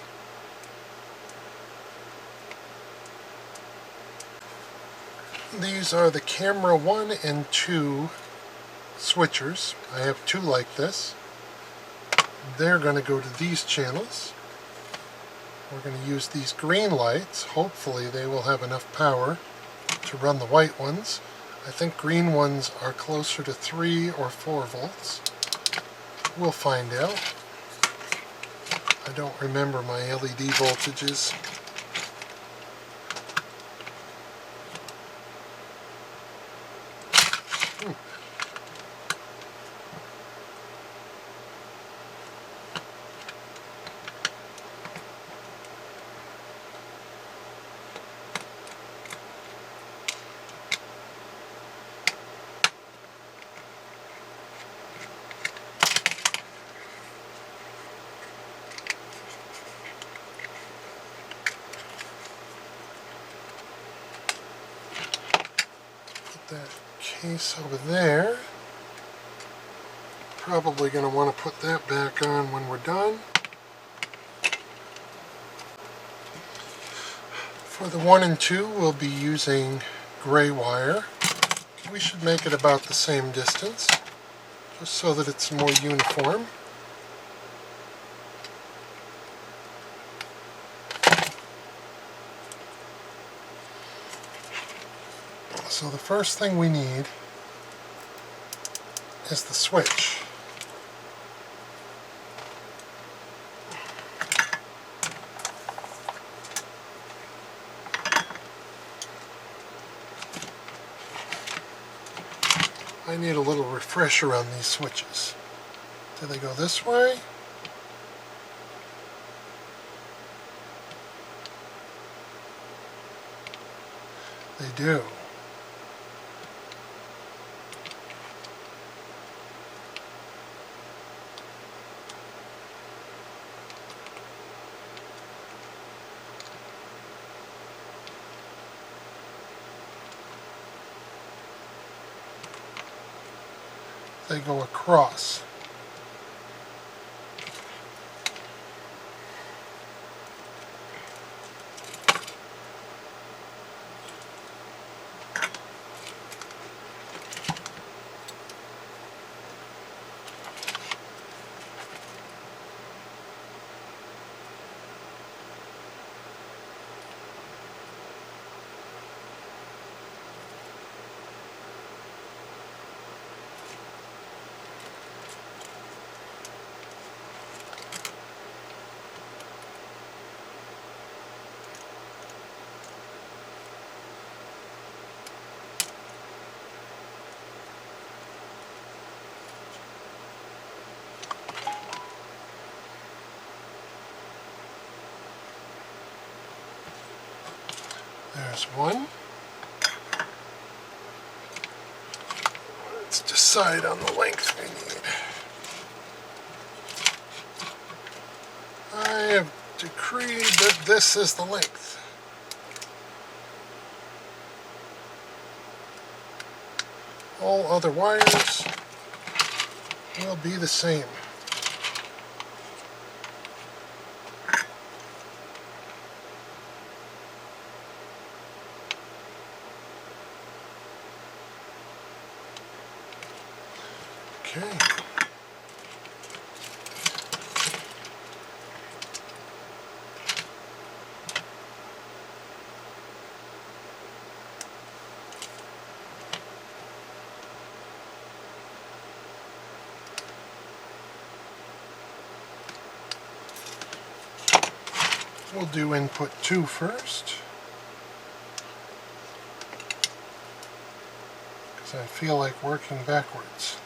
These are the camera 1 and 2 switchers. I have 2 like this. They're going to go to these channels. We're going to use these green lights. Hopefully they will have enough power to run the white ones. I think green ones are closer to 3 or 4 volts. We'll find out. I don't remember my LED voltages. That case over there. Probably going to want to put that back on when we're done. For the 1 and 2 we'll be using gray wire. We should make it about the same distance, just so that it's more uniform. So the first thing we need is the switch. I need a little refresher on these switches. Do they go this way? They do. They go across. There's one. Let's decide on the length we need. I have decreed that this is the length. All other wires will be the same. Okay. We'll do input 2 first, because I feel like working backwards.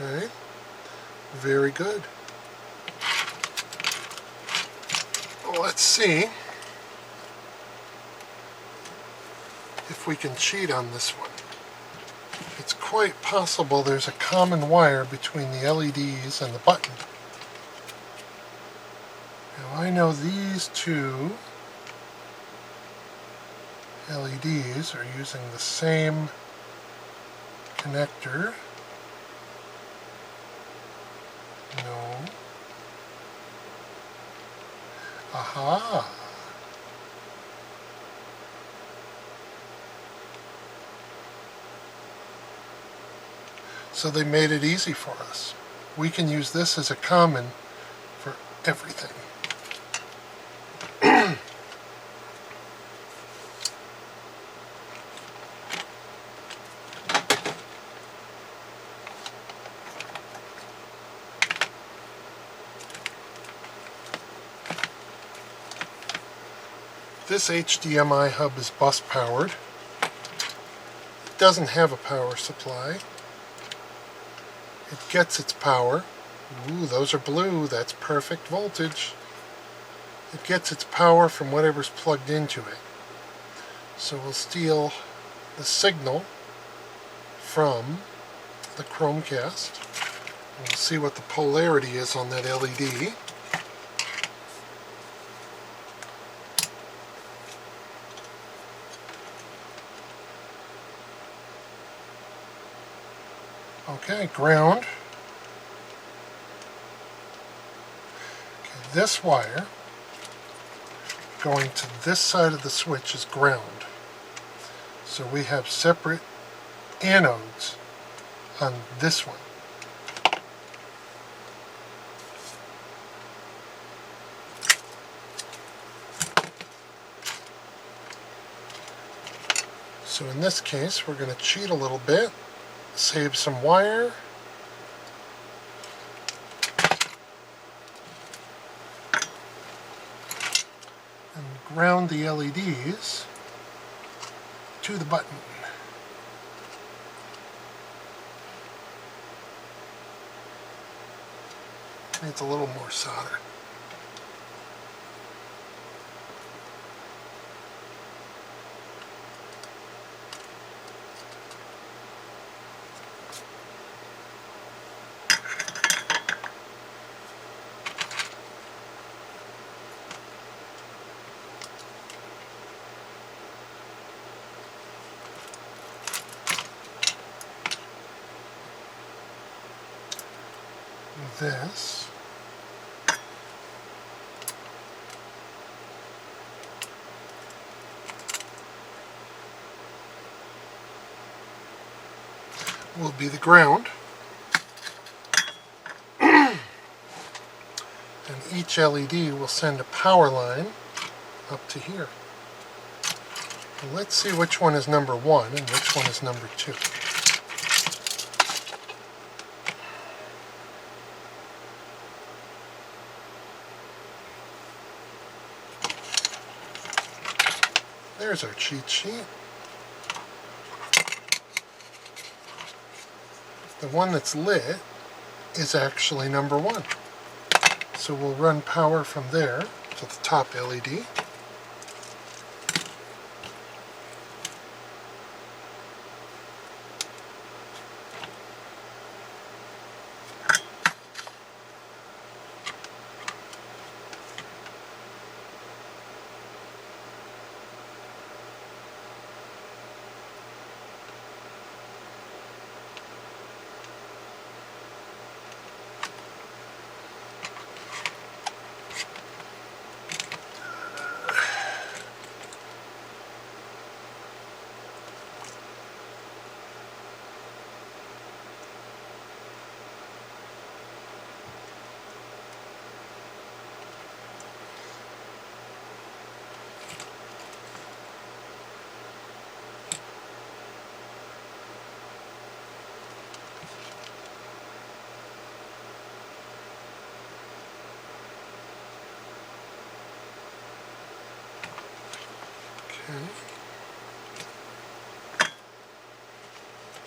Okay, very good. Well, let's see if we can cheat on this one. It's quite possible there's a common wire between the LEDs and the button. Now I know these two LEDs are using the same connector. No. Aha! So they made it easy for us. We can use this as a common for everything. This HDMI hub is bus powered. It doesn't have a power supply. It gets its power. Ooh, those are blue. That's perfect voltage. It gets its power from whatever's plugged into it. So we'll steal the signal from the Chromecast. We'll see what the polarity is on that LED. Okay, ground. Okay, this wire going to this side of the switch is ground. So we have separate anodes on this one. So in this case, we're going to cheat a little bit. Save some wire. And ground the LEDs to the button. Needs a little more solder. This will be the ground, and each LED will send a power line up to here. And let's see which one is number 1 and which one is number 2. There's our cheat sheet. The one that's lit is actually number 1. So we'll run power from there to the top LED.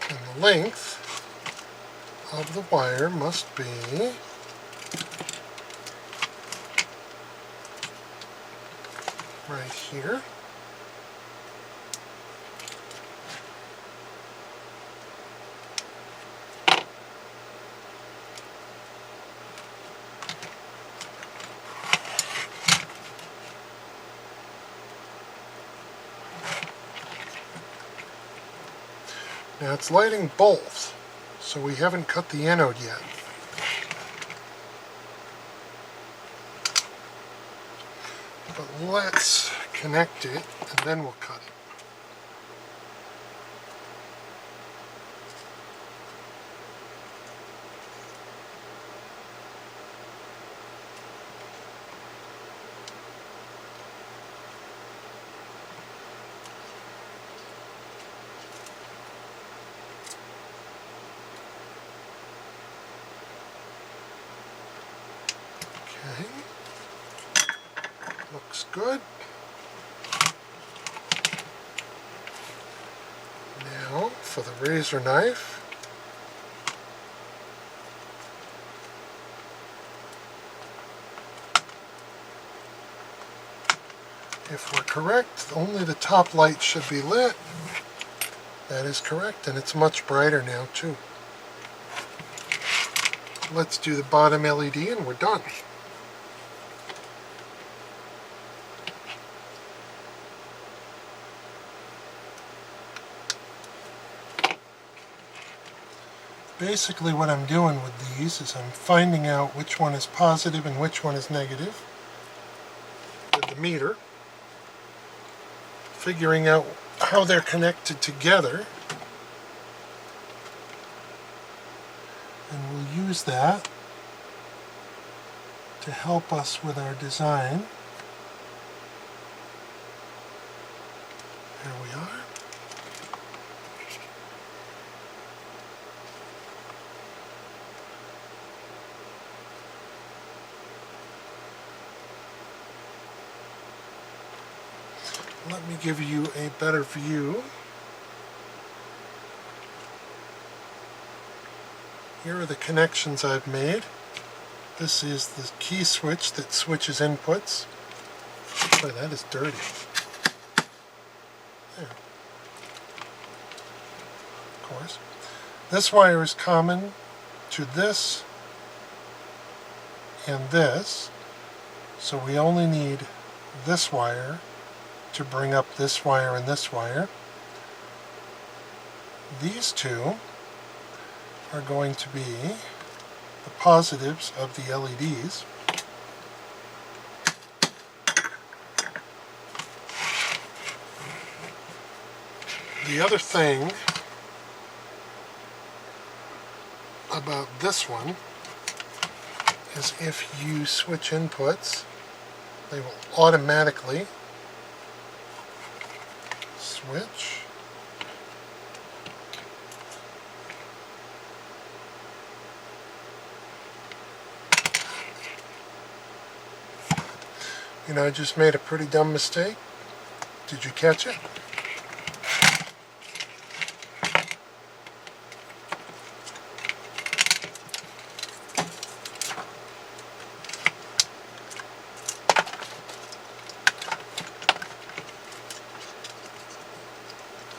And the length of the wire must be right here. Now it's lighting both, so we haven't cut the anode yet. But let's connect it and then we'll cut it. Okay, looks good. Now for the razor knife. If we're correct, only the top light should be lit. That is correct, and it's much brighter now too. Let's do the bottom LED and we're done. Basically what I'm doing with these is I'm finding out which one is positive and which one is negative with the meter, figuring out how they're connected together, and we'll use that to help us with our design. There we are. Let me give you a better view. Here are the connections I've made. This is the key switch that switches inputs. Boy, that is dirty. There. Of course. This wire is common to this and this, so we only need this wire to bring up this wire and this wire. These two are going to be the positives of the LEDs. The other thing about this one is if you switch inputs, they will automatically switch. You know, I just made a pretty dumb mistake. Did you catch it?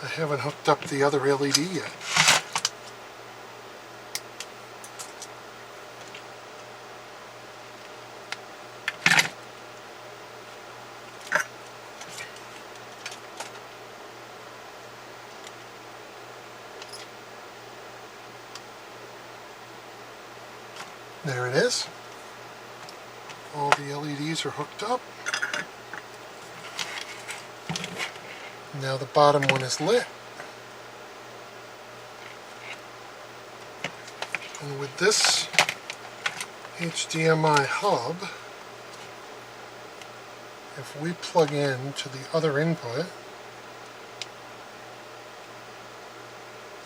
I haven't hooked up the other LED yet. There it is. All the LEDs are hooked up. Now the bottom one is lit. And with this HDMI hub, if we plug in to the other input,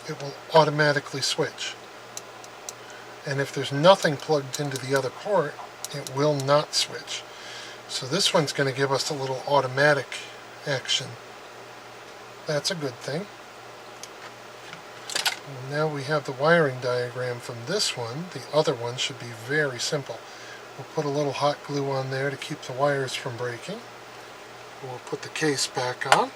it will automatically switch. And if there's nothing plugged into the other port, it will not switch. So this one's going to give us a little automatic action. That's a good thing. Well, now we have the wiring diagram from this one. The other one should be very simple. We'll put a little hot glue on there to keep the wires from breaking. We'll put the case back on.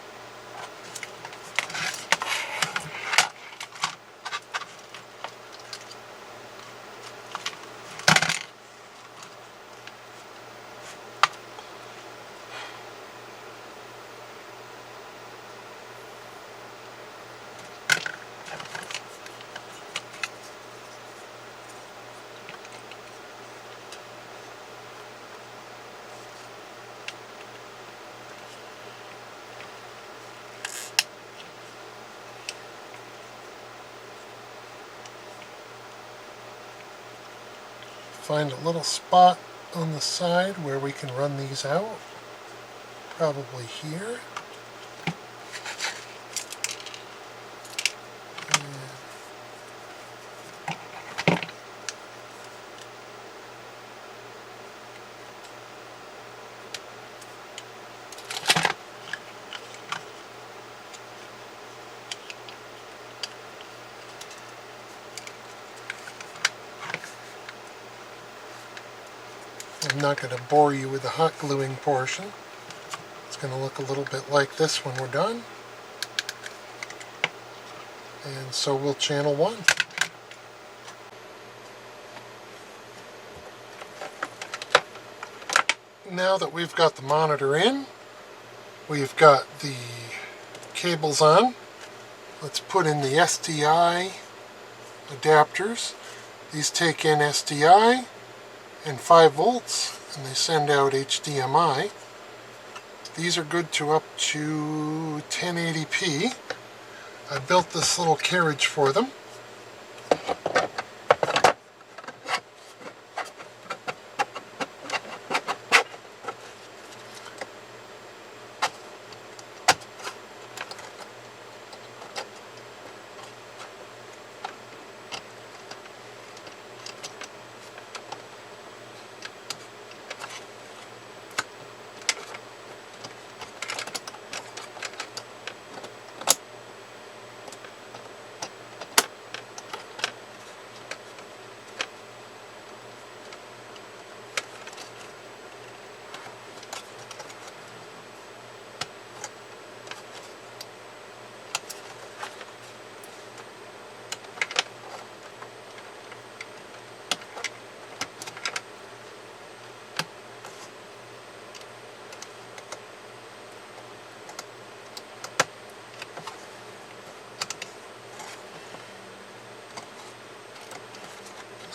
Find a little spot on the side where we can run these out. Probably here. I'm not going to bore you with the hot gluing portion. It's going to look a little bit like this when we're done. And so will channel 1. Now that we've got the monitor in, we've got the cables on. Let's put in the SDI adapters. These take in SDI and 5 volts, and they send out HDMI. These are good to up to 1080p. I built this little carriage for them.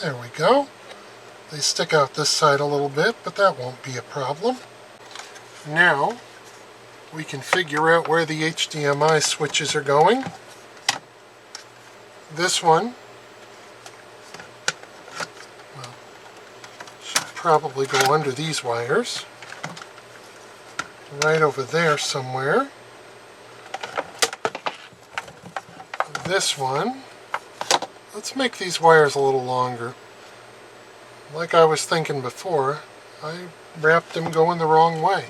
There we go. They stick out this side a little bit, but that won't be a problem. Now we can figure out where the HDMI switches are going. This one, well, should probably go under these wires. Right over there somewhere. This one, let's make these wires a little longer. Like I was thinking before, I wrapped them going the wrong way.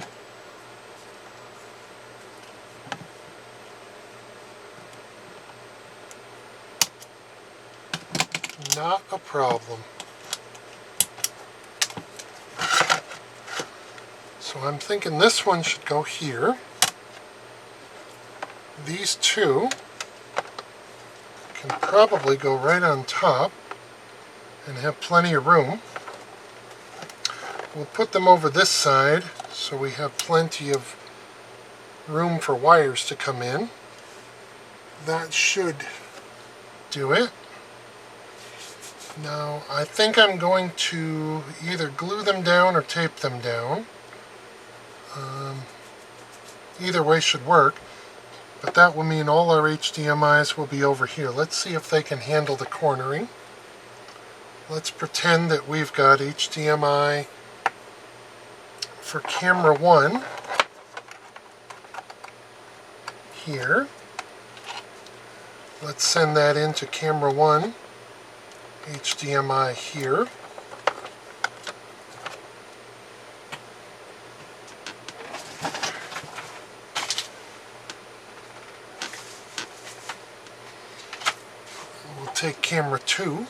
Not a problem. So I'm thinking this one should go here. These two can probably go right on top and have plenty of room. We'll put them over this side so we have plenty of room for wires to come in. That should do it. Now I think I'm going to either glue them down or tape them down. Either way should work, but that will mean all our HDMIs will be over here. Let's see if they can handle the cornering. Let's pretend that we've got HDMI for camera 1 here. Let's send that into camera 1, HDMI here. take camera 2.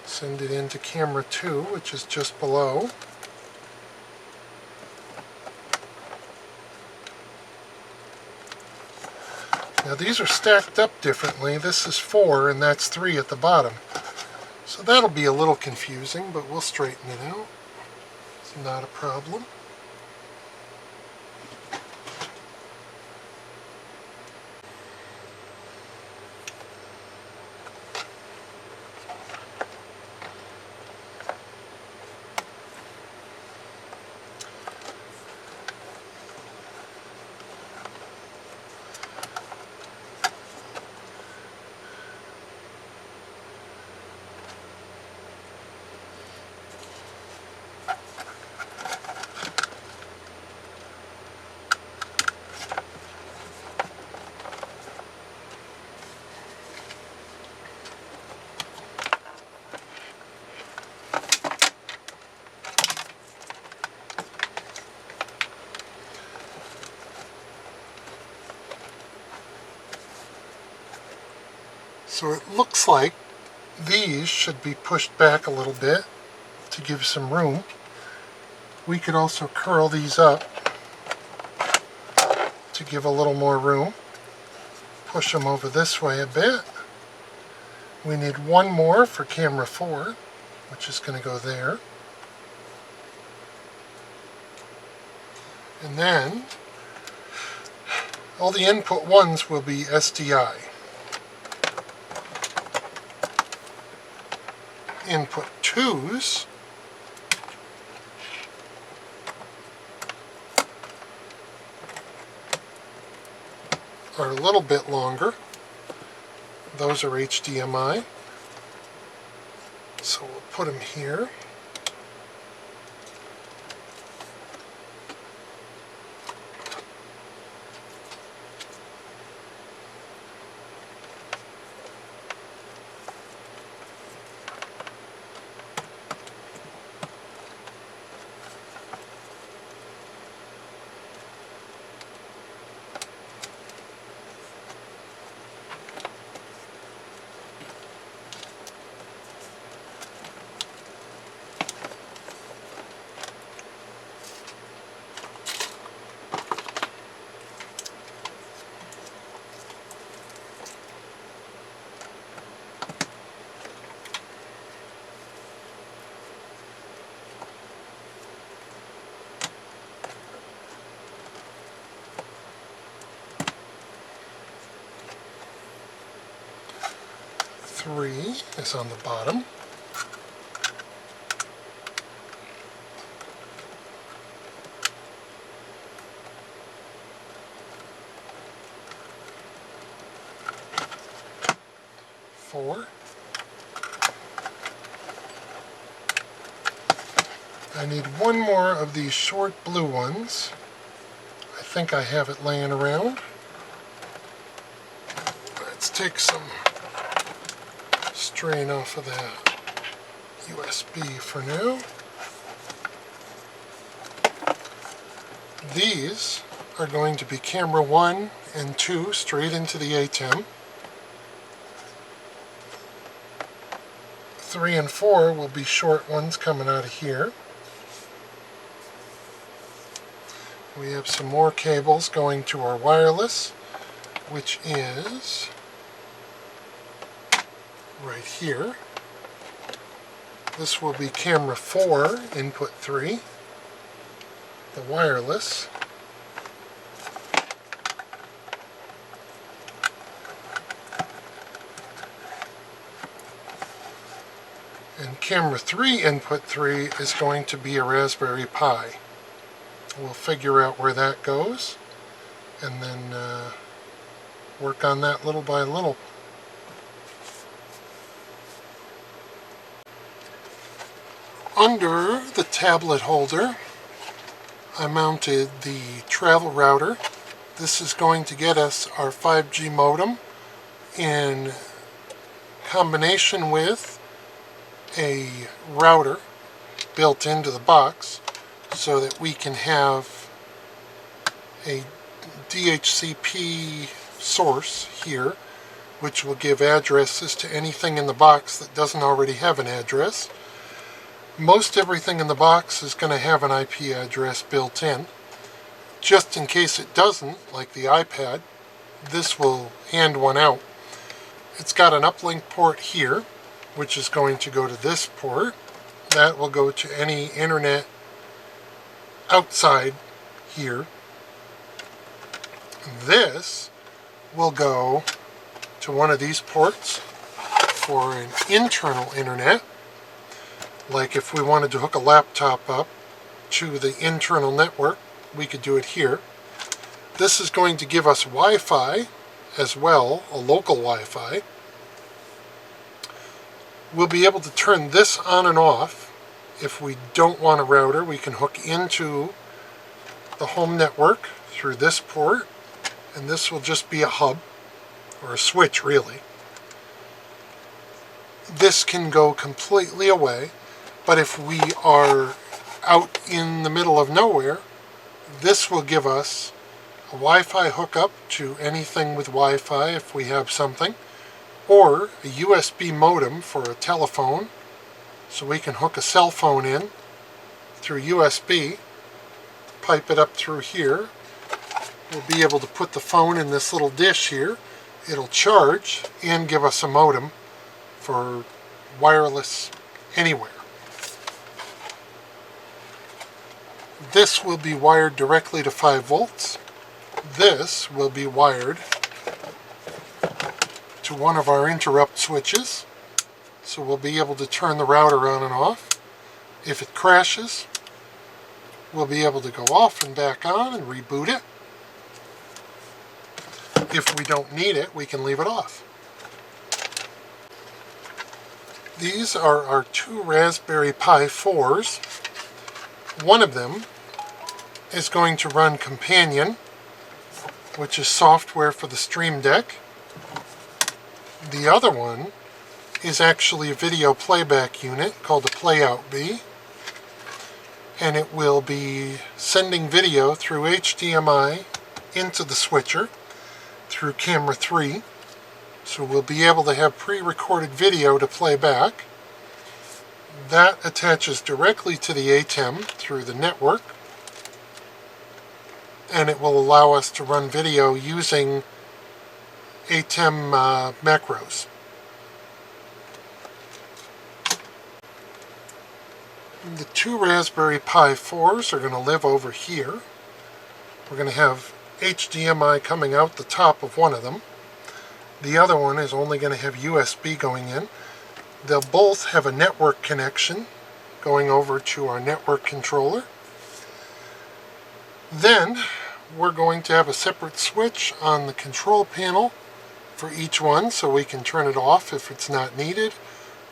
Send it into camera 2, which is just below. Now these are stacked up differently. This is 4 and that's 3 at the bottom. So that'll be a little confusing, but we'll straighten it out. It's not a problem. So it looks like these should be pushed back a little bit to give some room. We could also curl these up to give a little more room. Push them over this way a bit. We need one more for camera 4, which is going to go there. And then all the input ones will be SDI. Input 2s are a little bit longer. Those are HDMI. So we'll put them here. Three is on the bottom. Four. I need one more of these short blue ones. I think I have it laying around. Let's take some strain off of that USB for now. These are going to be camera 1 and 2 straight into the ATEM. 3 and 4 will be short ones coming out of here. We have some more cables going to our wireless, which is right here. This will be camera 4, input 3, the wireless. And camera 3, input 3, is going to be a Raspberry Pi. We'll figure out where that goes and then work on that little by little. Under the tablet holder, I mounted the travel router. This is going to get us our 5G modem in combination with a router built into the box so that we can have a DHCP source here, which will give addresses to anything in the box that doesn't already have an address. Most everything in the box is going to have an IP address built in. Just in case it doesn't, like the iPad, this will hand one out. It's got an uplink port here, which is going to go to this port. That will go to any internet outside here. This will go to one of these ports for an internal internet. Like if we wanted to hook a laptop up to the internal network, we could do it here. This is going to give us Wi-Fi as well, a local Wi-Fi. We'll be able to turn this on and off. If we don't want a router, we can hook into the home network through this port, and this will just be a hub, or a switch really. This can go completely away, but if we are out in the middle of nowhere, this will give us a Wi-Fi hookup to anything with Wi-Fi if we have something, or a USB modem for a telephone, so we can hook a cell phone in through USB, pipe it up through here. We'll be able to put the phone in this little dish here. It'll charge and give us a modem for wireless anywhere. This will be wired directly to 5 volts. This will be wired to one of our interrupt switches, so we'll be able to turn the router on and off. If it crashes, we'll be able to go off and back on and reboot it. If we don't need it, we can leave it off. These are our 2 Raspberry Pi 4s. One of them is going to run Companion, which is software for the Stream Deck. The other one is actually a video playback unit called a Playout B, and it will be sending video through HDMI into the switcher through camera 3, so we'll be able to have pre-recorded video to play back. That attaches directly to the ATEM through the network, and it will allow us to run video using ATEM macros. The 2 Raspberry Pi 4s are going to live over here. We're going to have HDMI coming out the top of one of them. The other one is only going to have USB going in. They'll both have a network connection going over to our network controller. Then we're going to have a separate switch on the control panel for each one, so we can turn it off if it's not needed,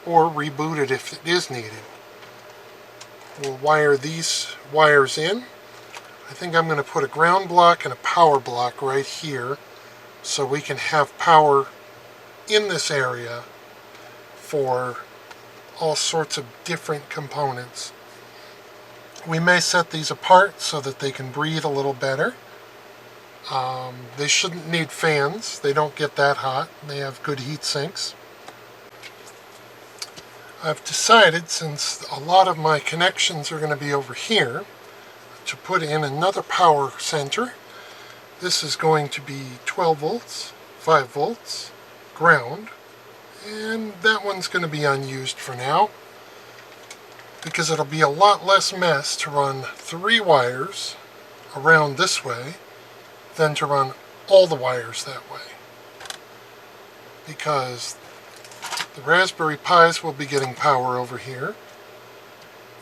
or reboot it if it is needed. We'll wire these wires in. I think I'm going to put a ground block and a power block right here, so we can have power in this area for all sorts of different components. We may set these apart so that they can breathe a little better. They shouldn't need fans. They don't get that hot. They have good heat sinks. I've decided, since a lot of my connections are going to be over here, to put in another power center. This is going to be 12 volts, 5 volts, ground, and that one's going to be unused for now, because it'll be a lot less mess to run 3 wires around this way than to run all the wires that way. Because the Raspberry Pis will be getting power over here.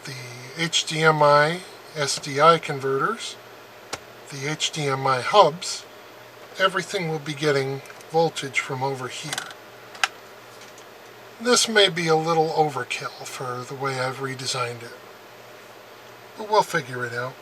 The HDMI SDI converters, the HDMI hubs, everything will be getting voltage from over here. This may be a little overkill for the way I've redesigned it, but we'll figure it out.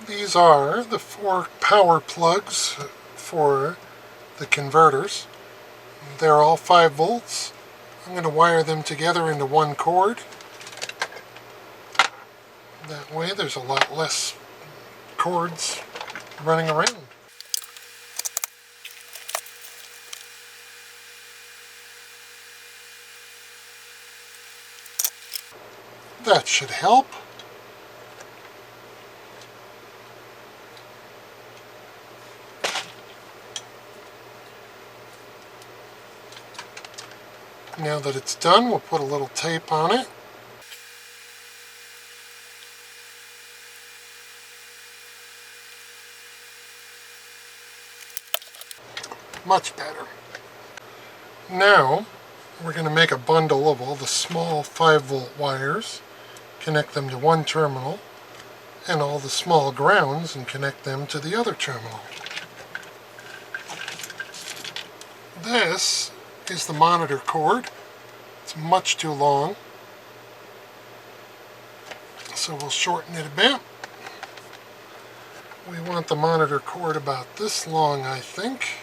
These are the 4 power plugs for the converters. They're all 5 volts. I'm going to wire them together into one cord. That way there's a lot less cords running around. That should help. Now that it's done, we'll put a little tape on it. Much better. Now, we're going to make a bundle of all the small 5-volt wires, connect them to one terminal, and all the small grounds and connect them to the other terminal. This is the monitor cord. It's much too long, so we'll shorten it a bit. We want the monitor cord about this long, I think.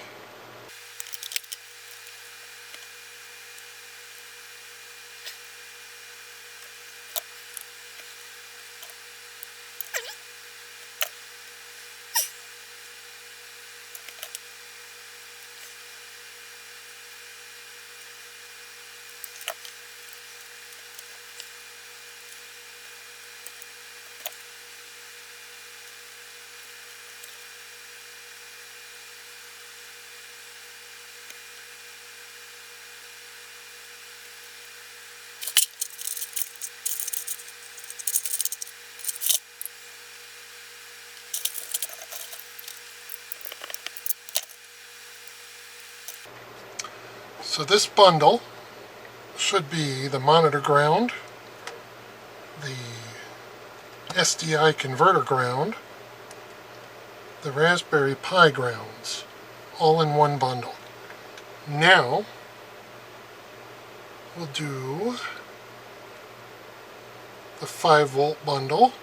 So this bundle should be the monitor ground, the SDI converter ground, the Raspberry Pi grounds, all in one bundle. Now, we'll do the 5-volt bundle.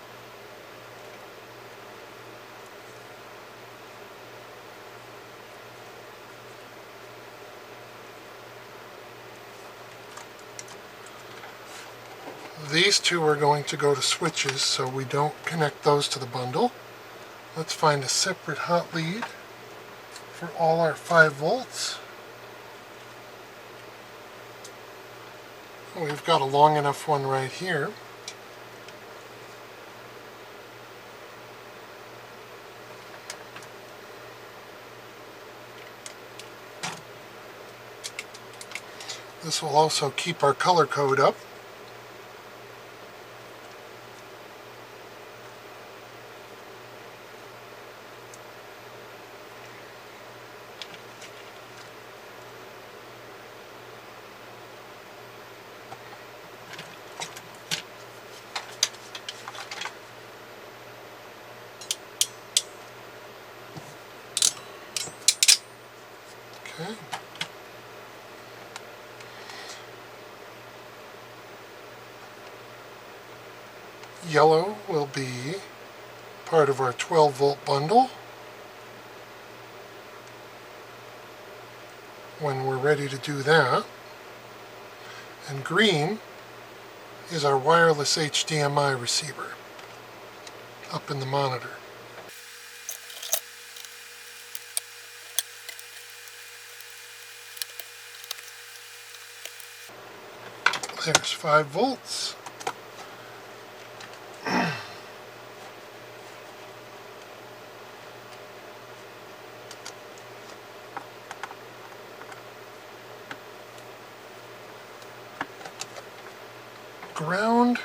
These two are going to go to switches, so we don't connect those to the bundle. Let's find a separate hot lead for all our 5 volts. We've got a long enough one right here. This will also keep our color code up. Okay. Yellow will be part of our 12-volt bundle. When we're ready to do that. And green is our wireless HDMI receiver up in the monitor. There's 5 volts. Ground.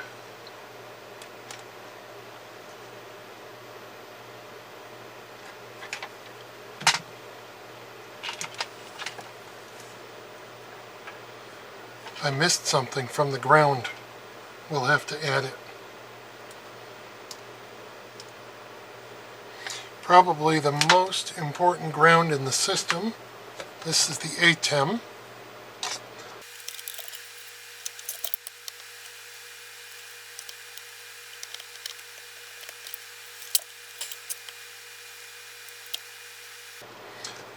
I missed something from the ground. We'll have to add it. Probably the most important ground in the system. This is the hdmi.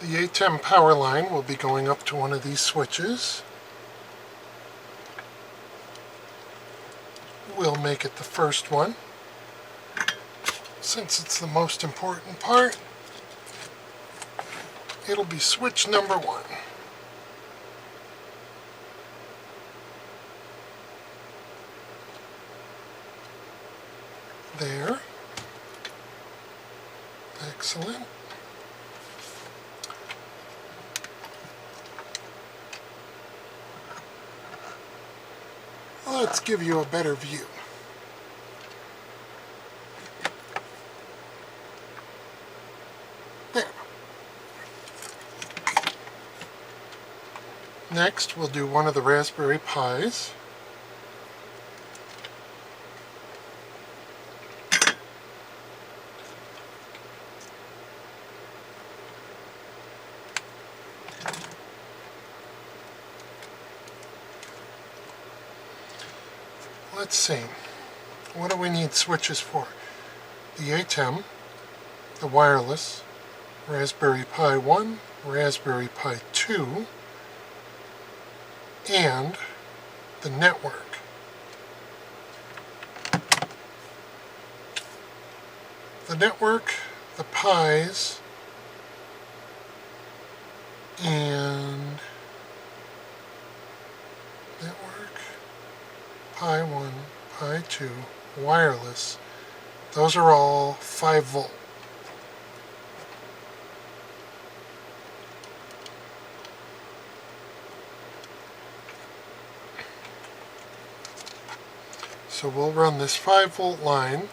The ATEM power line will be going up to one of these switches. We'll make it the first one, since it's the most important part. It'll be switch number 1. There. Excellent. Let's give you a better view. There. Next, we'll do one of the Raspberry Pis. Let's see. What do we need switches for? The ATEM, the wireless, Raspberry Pi 1, Raspberry Pi 2, and the network. The network, the Pis, and network, Pi 1, Pi 2, wireless, those are all 5 volt. So we'll run this 5 volt line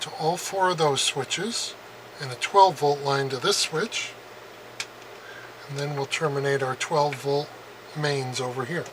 to all 4 of those switches, and a 12 volt line to this switch, and then we'll terminate our 12 volt mains over here.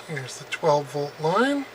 Here's the 12 volt line.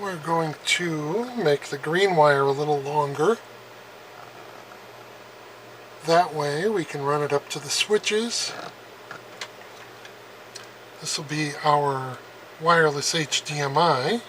We're going to make the green wire a little longer. That way we can run it up to the switches. This will be our wireless HDMI.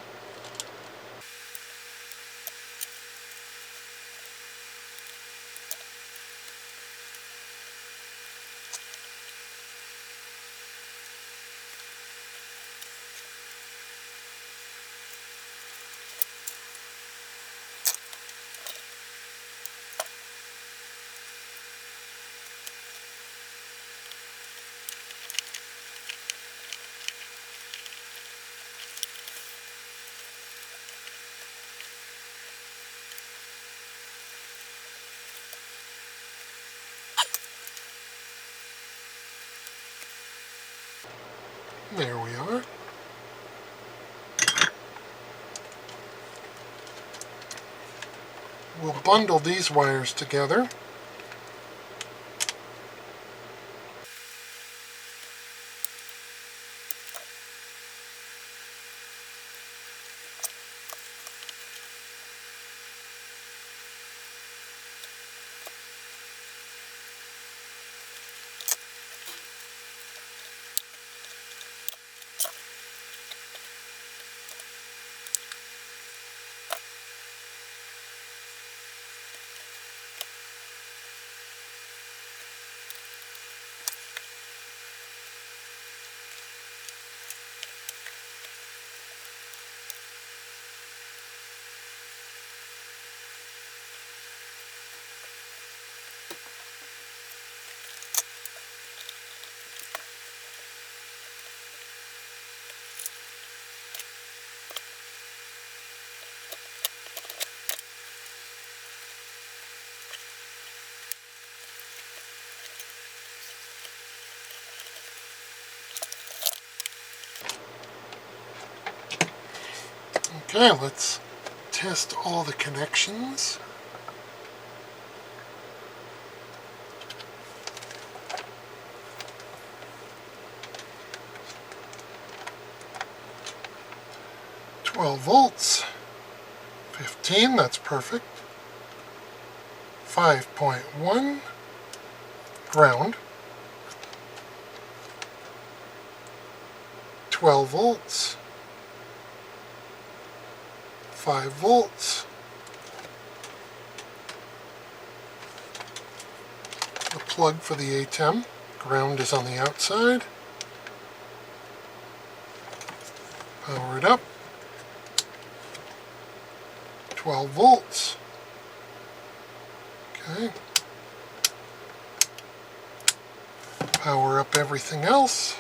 There we are. We'll bundle these wires together. Okay, let's test all the connections. $12 volts, 15, that's perfect. 5.1, ground. 12 volts, 5 volts. The plug for the ATEM, ground is on the outside. Power it up. 12 volts. Okay. Power up everything else.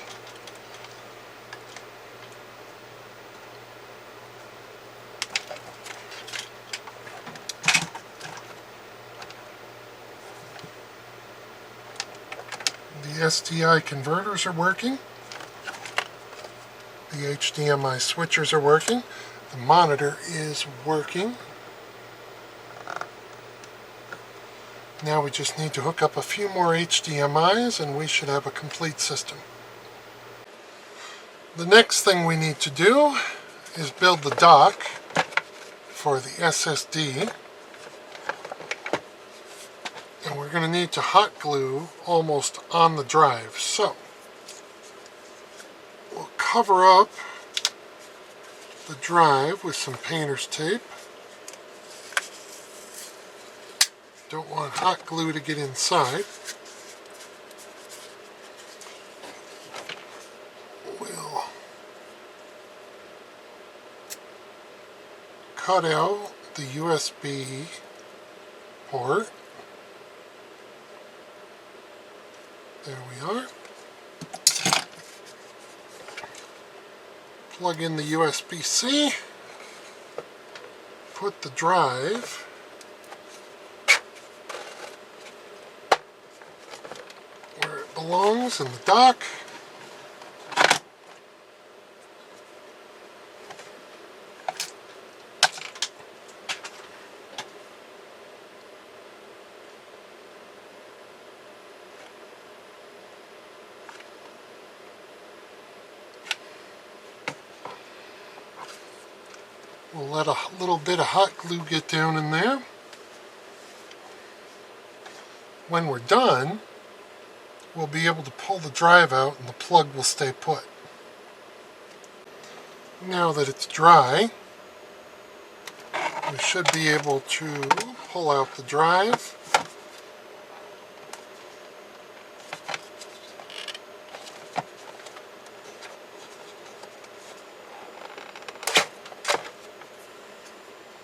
The SDI converters are working. The HDMI switchers are working. The monitor is working. Now we just need to hook up a few more HDMIs and we should have a complete system. The next thing we need to do is build the dock for the SSD. And we're going to need to hot glue almost on the drive. So we'll cover up the drive with some painter's tape. Don't want hot glue to get inside. We'll cut out the USB port. There we are. Plug in the USB-C. Put the drive where it belongs in the dock. We'll let a little bit of hot glue get down in there. When we're done, we'll be able to pull the drive out and the plug will stay put. Now that it's dry, we should be able to pull out the drive.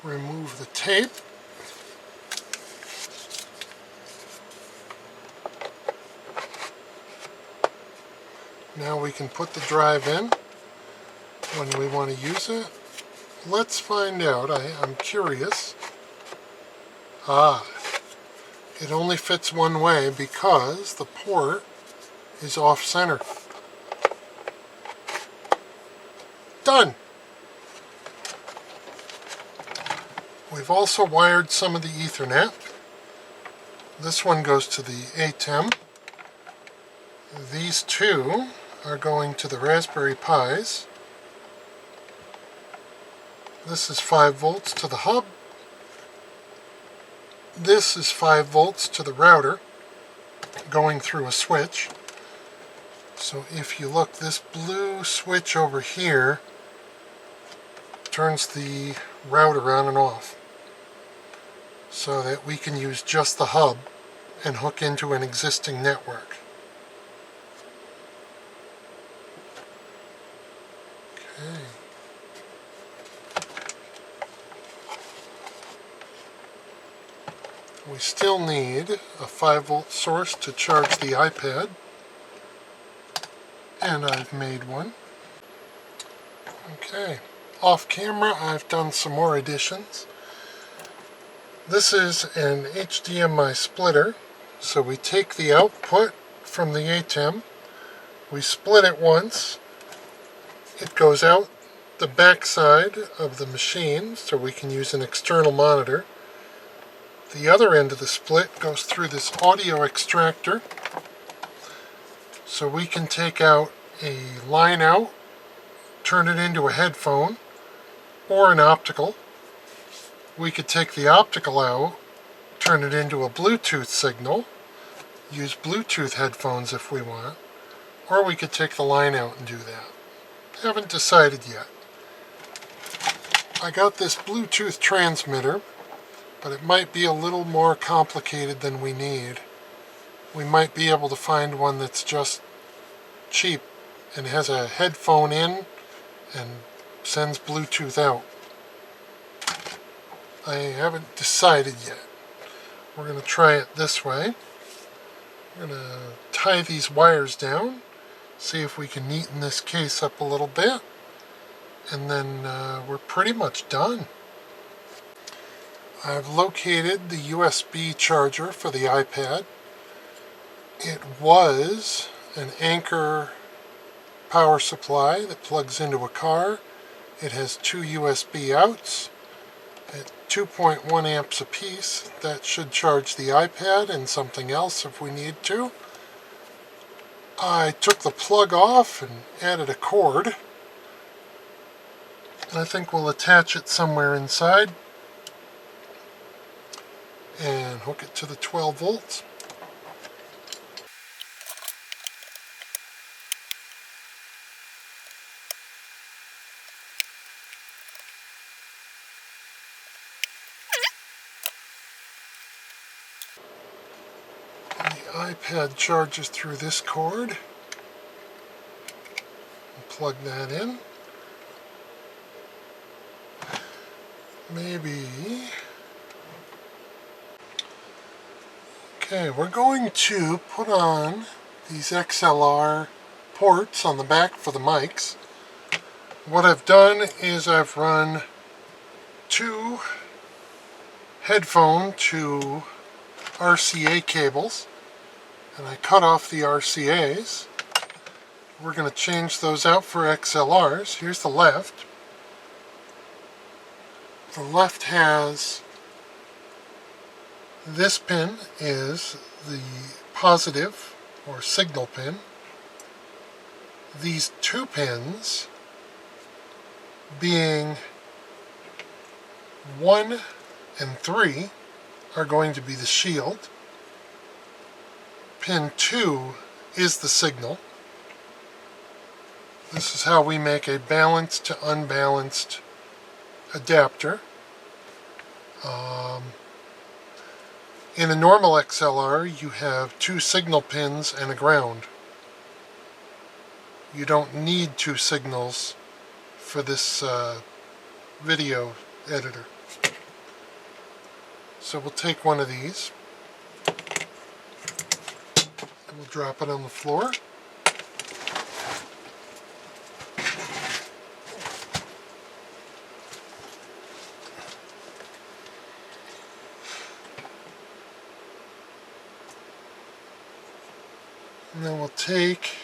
Remove the tape. Now we can put the drive in when we want to use it. Let's find out. I'm curious. It only fits one way because the port is off center. done. We've also wired some of the Ethernet. This one goes to the hdmi. These two are going to the Raspberry Pis. This is 5 volts to the hub. This is 5 volts to the router, going through a switch. So if you look, this blue switch over here turns the router on and off so that we can use just the hub and hook into an existing network. Okay. We still need a 5 volt source to charge the iPad, and I've made one. Okay, off camera I've done some more additions. This is an HDMI splitter, so we take the output from the hdmi, we split it once, it goes out the back side of the machine so we can use an external monitor. The other end of the split goes through this audio extractor, so we can take out a line out, turn it into a headphone or an optical. We could take the optical out, turn it into a Bluetooth signal, use Bluetooth headphones if we want, or we could take the line out and do that. Haven't decided yet. I got this Bluetooth transmitter, but it might be a little more complicated than we need. We might be able to find one that's just cheap and has a headphone in and sends Bluetooth out. I haven't decided yet. We're going to try it this way. We're going to tie these wires down, see if we can neaten this case up a little bit, and then we're pretty much done. I've located the USB charger for the iPad. It was an Anchor power supply that plugs into a car. It has 2 USB outs at 2.1 amps apiece. That should charge the iPad and something else if we need to. I took the plug off and added a cord. I think we'll attach it somewhere inside and hook it to the 12 volts. The iPad charges through this cord. Plug that in. Maybe. Okay, we're going to put on these XLR ports on the back for the mics. What I've done is I've run 2 headphone to RCA cables, and I cut off the RCAs. We're going to change those out for XLRs. Here's the left. The left has, this pin is the positive or signal pin. These 2 pins, being 1 and 3, are going to be the shield. Pin 2 is the signal. This is how we make a balanced to unbalanced adapter. In a normal XLR, you have 2 signal pins and a ground. You don't need 2 signals for this video editor. So we'll take one of these and we'll drop it on the floor. And then we'll take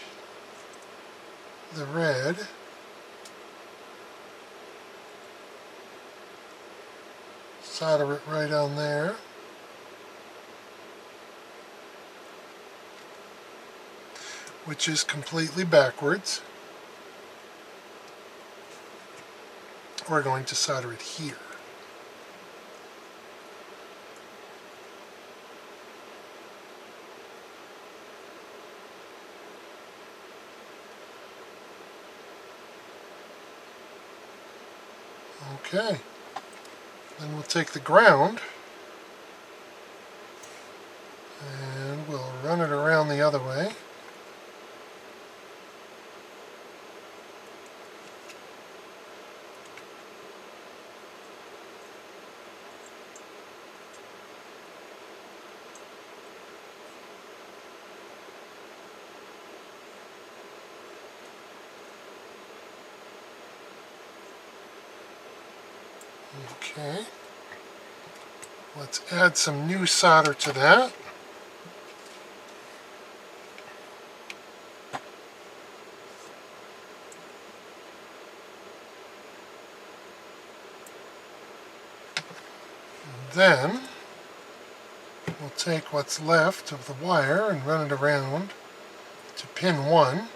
the red Solder it right on there. Which is completely backwards. We're going to solder it here. Okay. Then we'll take the ground and we'll run it around the other way. Okay, let's add some new solder to that. And then we'll take what's left of the wire and run it around to pin 1.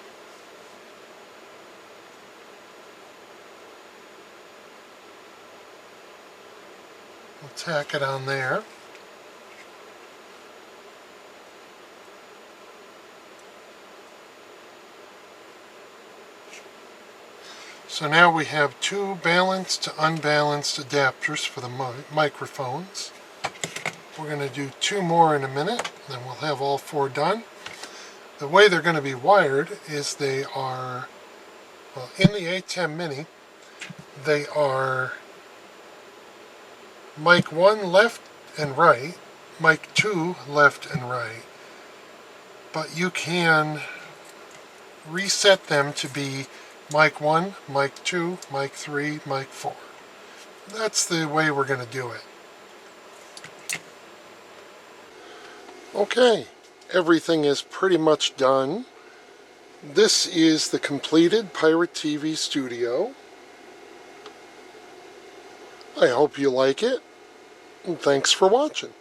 We'll tack it on there. So now we have 2 balanced to unbalanced adapters for the microphones. We're going to do 2 more in a minute, then we'll have all 4 done. The way they're going to be wired is they are, well, in the hdmi Mini, they are mic 1 left and right, mic 2 left and right, but you can reset them to be mic 1, mic 2, mic 3, mic 4. That's the way we're going to do it. Okay, everything is pretty much done. This is the completed Pirate TV Studio. I hope you like it, and thanks for watching.